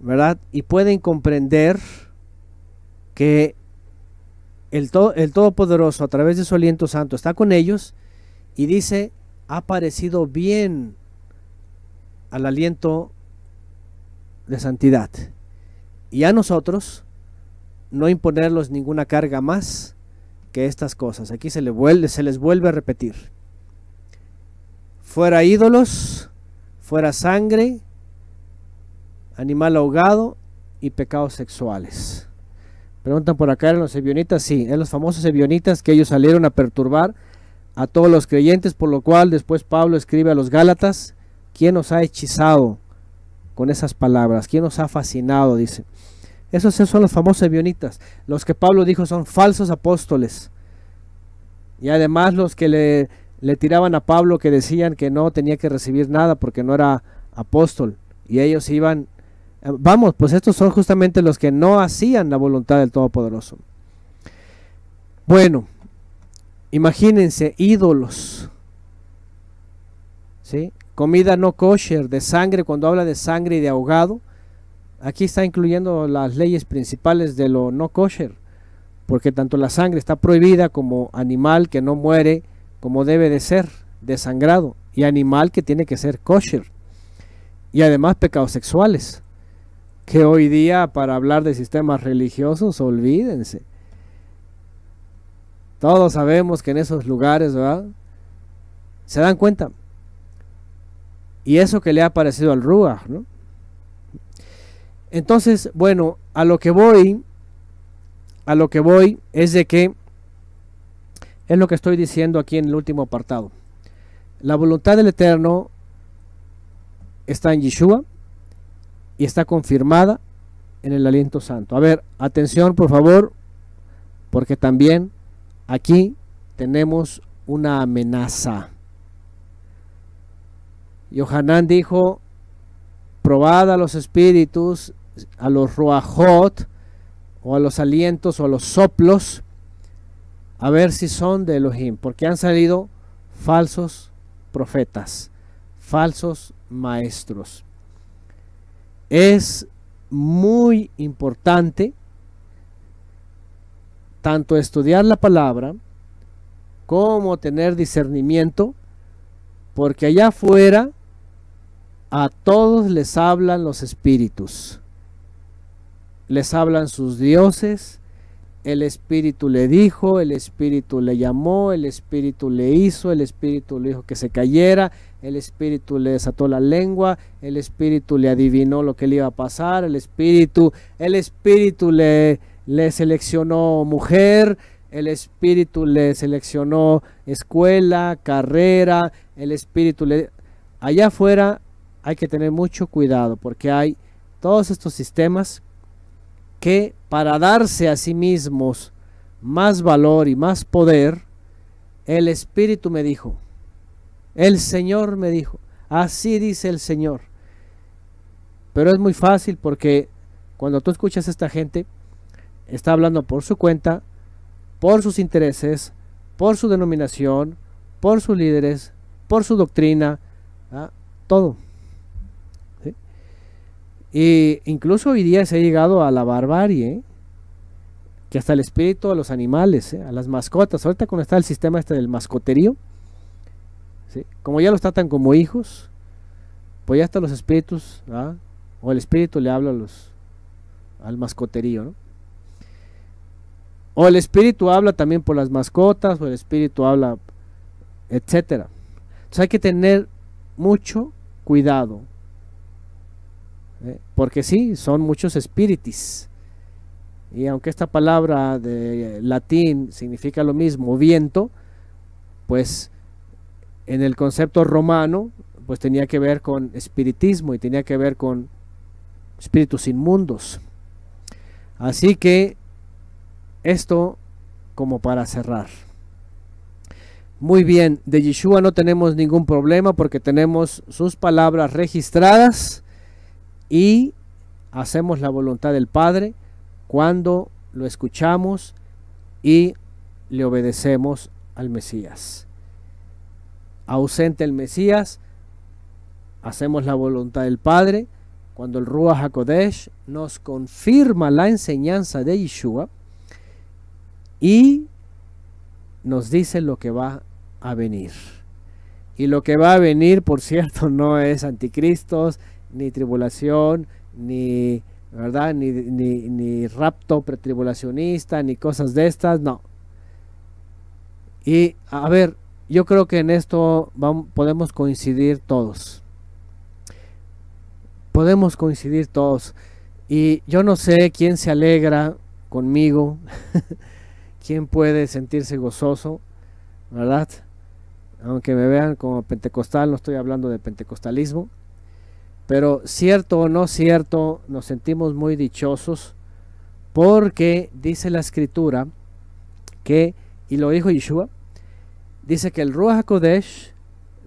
¿verdad? Y pueden comprender que el Todopoderoso a través de su aliento santo está con ellos y dice, ha parecido bien al aliento de santidad. Y a nosotros no imponerlos ninguna carga más que estas cosas. Aquí se les vuelve a repetir. Fuera ídolos, fuera sangre, animal ahogado y pecados sexuales. Preguntan por acá, ¿eran los ebionitas? Sí, eran los famosos ebionitas que ellos salieron a perturbar a todos los creyentes, por lo cual después Pablo escribe a los Gálatas: ¿quién nos ha hechizado con esas palabras? ¿Quién nos ha fascinado? Dice. Esos son los famosos ebionitas, los que Pablo dijo son falsos apóstoles. Y además los que le tiraban a Pablo, que decían que no tenía que recibir nada porque no era apóstol. Y ellos iban, vamos, pues estos son justamente los que no hacían la voluntad del Todopoderoso. Bueno, imagínense, ídolos, ¿sí? Comida no kosher, de sangre. Cuando habla de sangre y de ahogado, aquí está incluyendo las leyes principales de lo no kosher, porque tanto la sangre está prohibida como animal que no muere como debe de ser, desangrado, y animal que tiene que ser kosher. Y además pecados sexuales, que hoy día para hablar de sistemas religiosos, olvídense. Todos sabemos que en esos lugares, ¿verdad?, se dan cuenta. Y eso que le ha parecido al Ruach, ¿no? Entonces, bueno, a lo que voy es de que es lo que estoy diciendo aquí en el último apartado. La voluntad del Eterno está en Yeshua y está confirmada en el aliento santo. A ver, atención por favor, porque también aquí tenemos una amenaza. Yohanan dijo: probad a los espíritus, a los ruajot, o a los alientos, o a los soplos, a ver si son de Elohim, porque han salido falsos profetas, falsos maestros. Es muy importante tanto estudiar la palabra como tener discernimiento, porque allá afuera a todos les hablan los espíritus, les hablan sus dioses. El espíritu le dijo, el espíritu le llamó, el espíritu le hizo, el espíritu le dijo que se cayera, el espíritu le desató la lengua, el espíritu le adivinó lo que le iba a pasar, el espíritu le seleccionó mujer, el espíritu le seleccionó escuela, carrera, el espíritu le... Allá afuera hay que tener mucho cuidado, porque hay todos estos sistemas que para darse a sí mismos más valor y más poder, el Espíritu me dijo, el Señor me dijo, así dice el Señor. Pero es muy fácil, porque cuando tú escuchas a esta gente, está hablando por su cuenta, por sus intereses, por su denominación, por sus líderes, por su doctrina, ¿ah? Todo. Y incluso hoy día se ha llegado a la barbarie, ¿eh? Que hasta el espíritu a los animales, ¿eh? A las mascotas. Ahorita cuando está el sistema este del mascoterío, ¿sí?, como ya los tratan como hijos, pues ya hasta los espíritus, ¿ah?, o el espíritu le habla al mascoterío, ¿no? O el espíritu habla también por las mascotas, o el espíritu habla, etcétera. Entonces hay que tener mucho cuidado, porque sí, son muchos espíritus. Y aunque esta palabra de latín significa lo mismo, viento, pues en el concepto romano, pues tenía que ver con espiritismo y tenía que ver con espíritus inmundos. Así que esto como para cerrar. Muy bien, de Yeshua no tenemos ningún problema, porque tenemos sus palabras registradas y hacemos la voluntad del Padre cuando lo escuchamos y le obedecemos al Mesías. Ausente el Mesías, hacemos la voluntad del Padre cuando el Ruach HaKodesh nos confirma la enseñanza de Yeshua y nos dice lo que va a venir. Y lo que va a venir, por cierto, no es anticristos, ni tribulación, ni, ¿verdad?, ni rapto pretribulacionista, ni cosas de estas, no. Y a ver, yo creo que en esto podemos coincidir todos. Podemos coincidir todos. Y yo no sé quién se alegra conmigo, quién puede sentirse gozoso, ¿verdad? Aunque me vean como pentecostal, no estoy hablando de pentecostalismo, pero cierto o no cierto, nos sentimos muy dichosos porque dice la escritura que, y lo dijo Yeshua, dice que el Ruach HaKodesh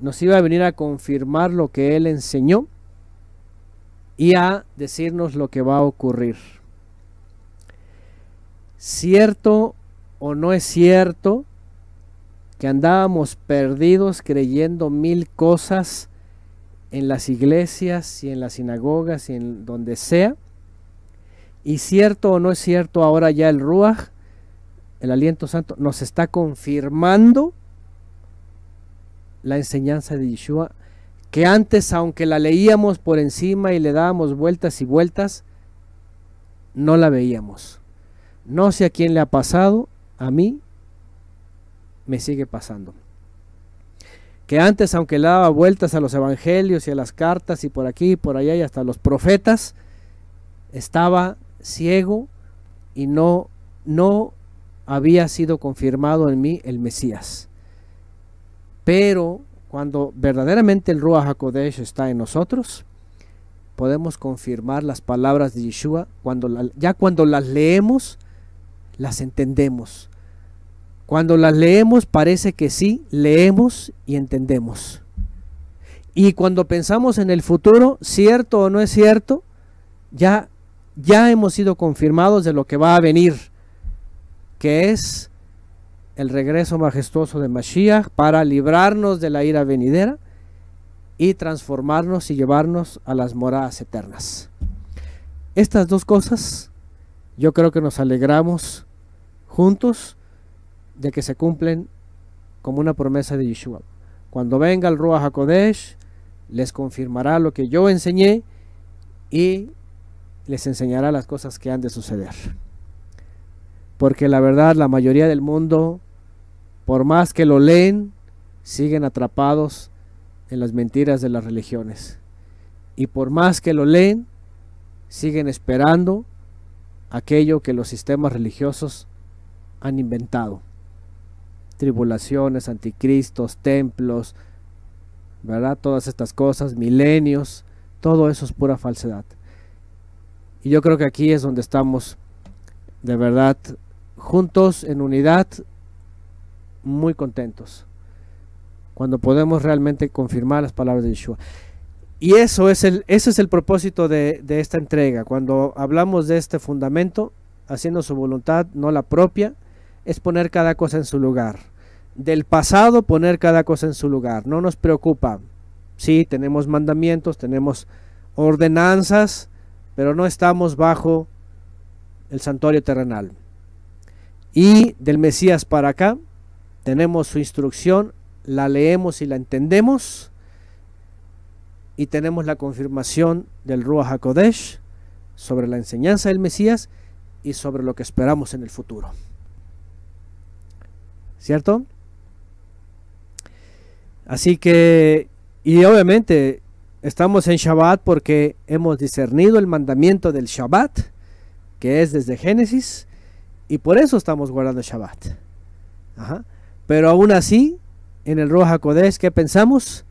nos iba a venir a confirmar lo que él enseñó y a decirnos lo que va a ocurrir. ¿Cierto o no es cierto que andábamos perdidos creyendo mil cosas en las iglesias y en las sinagogas y en donde sea? Y cierto o no es cierto, ahora ya el Ruach, el aliento santo, nos está confirmando la enseñanza de Yeshua, que antes, aunque la leíamos por encima y le dábamos vueltas y vueltas, no la veíamos. No sé a quién le ha pasado, a mí me sigue pasando. Que antes, aunque le daba vueltas a los evangelios y a las cartas y por aquí y por allá y hasta los profetas, estaba ciego y no había sido confirmado en mí el Mesías. Pero cuando verdaderamente el Ruach HaKodesh está en nosotros, podemos confirmar las palabras de Yeshua. Cuando las leemos, las entendemos. Cuando las leemos parece que sí, leemos y entendemos. Y cuando pensamos en el futuro, cierto o no es cierto, ya hemos sido confirmados de lo que va a venir, que es el regreso majestuoso de Mashiach para librarnos de la ira venidera y transformarnos y llevarnos a las moradas eternas. Estas dos cosas yo creo que nos alegramos juntos de que se cumplen como una promesa de Yeshua. Cuando venga el Ruach HaKodesh, les confirmará lo que yo enseñé y les enseñará las cosas que han de suceder. Porque la verdad, la mayoría del mundo, por más que lo leen, siguen atrapados en las mentiras de las religiones. Y por más que lo leen, siguen esperando aquello que los sistemas religiosos han inventado. Tribulaciones, anticristos, templos, ¿verdad? Todas estas cosas, milenios, todo eso es pura falsedad. Y yo creo que aquí es donde estamos de verdad juntos en unidad, muy contentos, cuando podemos realmente confirmar las palabras de Yeshua. Y ese es el propósito de esta entrega. Cuando hablamos de este fundamento, haciendo su voluntad, no la propia, es poner cada cosa en su lugar. Del pasado, poner cada cosa en su lugar. No nos preocupa. Sí, tenemos mandamientos, tenemos ordenanzas, pero no estamos bajo el santuario terrenal. Y del Mesías para acá, tenemos su instrucción, la leemos y la entendemos, y tenemos la confirmación del Ruach HaKodesh sobre la enseñanza del Mesías y sobre lo que esperamos en el futuro. ¿Cierto? Así que, y obviamente estamos en Shabbat porque hemos discernido el mandamiento del Shabbat, que es desde Génesis, y por eso estamos guardando Shabbat. Ajá. Pero aún así, en el Ruach HaKodesh, ¿qué pensamos?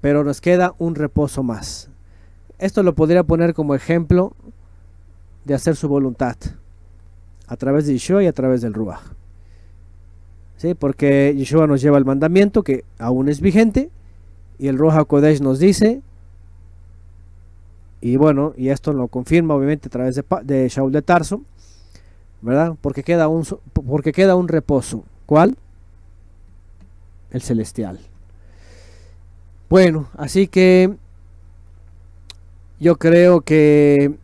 Pero nos queda un reposo más. Esto lo podría poner como ejemplo de hacer su voluntad a través de Yeshua y a través del Ruach. ¿Sí? Porque Yeshua nos lleva el mandamiento que aún es vigente, y el Ruach HaKodesh nos dice, y bueno, y esto lo confirma obviamente a través de Shaul de Tarso, ¿verdad? Porque queda un reposo. ¿Cuál? El celestial. Bueno, así que yo creo que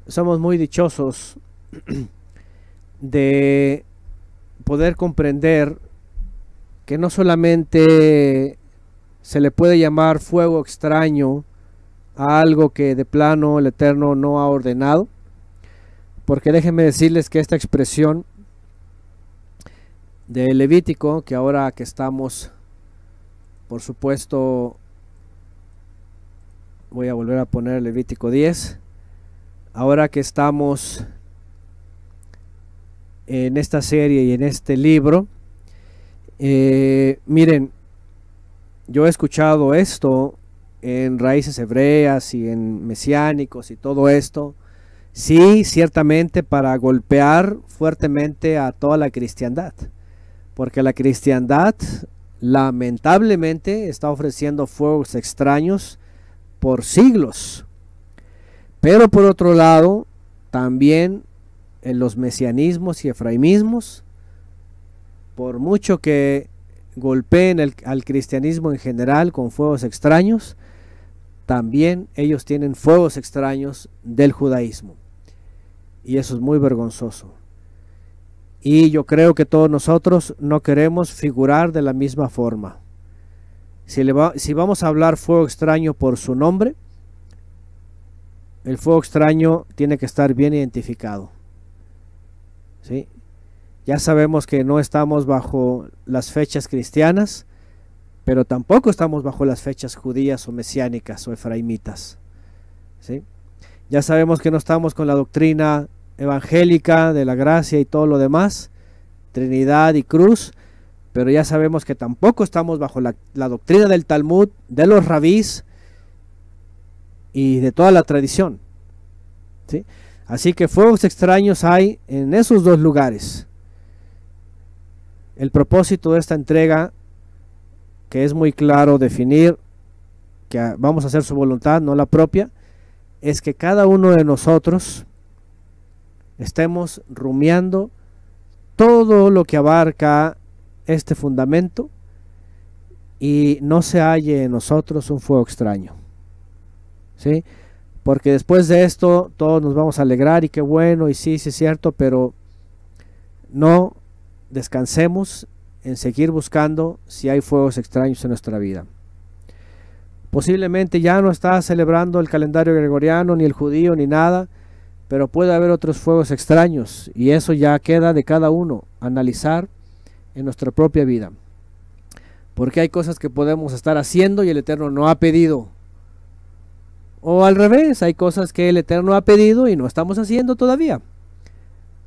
somos muy dichosos de poder comprender que no solamente se le puede llamar fuego extraño a algo que de plano el Eterno no ha ordenado, porque déjenme decirles que esta expresión de Levítico, que ahora que estamos, por supuesto, voy a volver a poner Levítico 10, ahora que estamos en esta serie y en este libro, Miren, yo he escuchado esto en raíces hebreas y en mesiánicos y todo esto. Sí, ciertamente para golpear fuertemente a toda la cristiandad, porque la cristiandad lamentablemente está ofreciendo fuegos extraños por siglos. Pero por otro lado, también en los mesianismos y efraimismos, por mucho que golpeen al cristianismo en general con fuegos extraños, también ellos tienen fuegos extraños del judaísmo. Y eso es muy vergonzoso. Y yo creo que todos nosotros no queremos figurar de la misma forma. Si vamos a hablar fuego extraño por su nombre, el fuego extraño tiene que estar bien identificado. ¿Sí? Ya sabemos que no estamos bajo las fechas cristianas, pero tampoco estamos bajo las fechas judías o mesiánicas o efraimitas. ¿Sí? Ya sabemos que no estamos con la doctrina evangélica de la gracia y todo lo demás, Trinidad y cruz, pero ya sabemos que tampoco estamos bajo la doctrina del Talmud, de los rabís y de toda la tradición. ¿Sí? Así que fuegos extraños hay en esos dos lugares. El propósito de esta entrega, que es muy claro definir que vamos a hacer su voluntad, no la propia, es que cada uno de nosotros estemos rumiando todo lo que abarca este fundamento y no se halle en nosotros un fuego extraño. ¿Sí? Porque después de esto todos nos vamos a alegrar y qué bueno, y sí, sí es cierto, pero no descansemos en seguir buscando si hay fuegos extraños en nuestra vida. Posiblemente ya no está celebrando el calendario gregoriano, ni el judío, ni nada, pero puede haber otros fuegos extraños, y eso ya queda de cada uno analizar en nuestra propia vida. Porque hay cosas que podemos estar haciendo y el Eterno no ha pedido. O al revés, hay cosas que el Eterno ha pedido y no estamos haciendo todavía.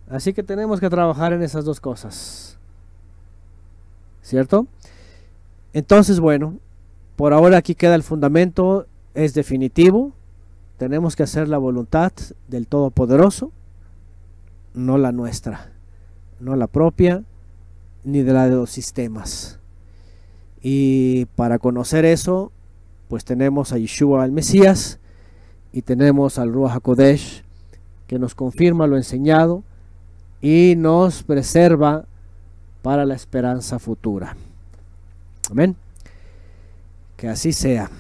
Así que tenemos que trabajar en esas dos cosas. ¿Cierto? Entonces, bueno, por ahora aquí queda el fundamento, es definitivo. Tenemos que hacer la voluntad del Todopoderoso, no la nuestra, no la propia, ni de la de los sistemas. Y para conocer eso, pues tenemos a Yeshua el Mesías y tenemos al Ruach HaKodesh, que nos confirma lo enseñado y nos preserva para la esperanza futura. Amén. Que así sea.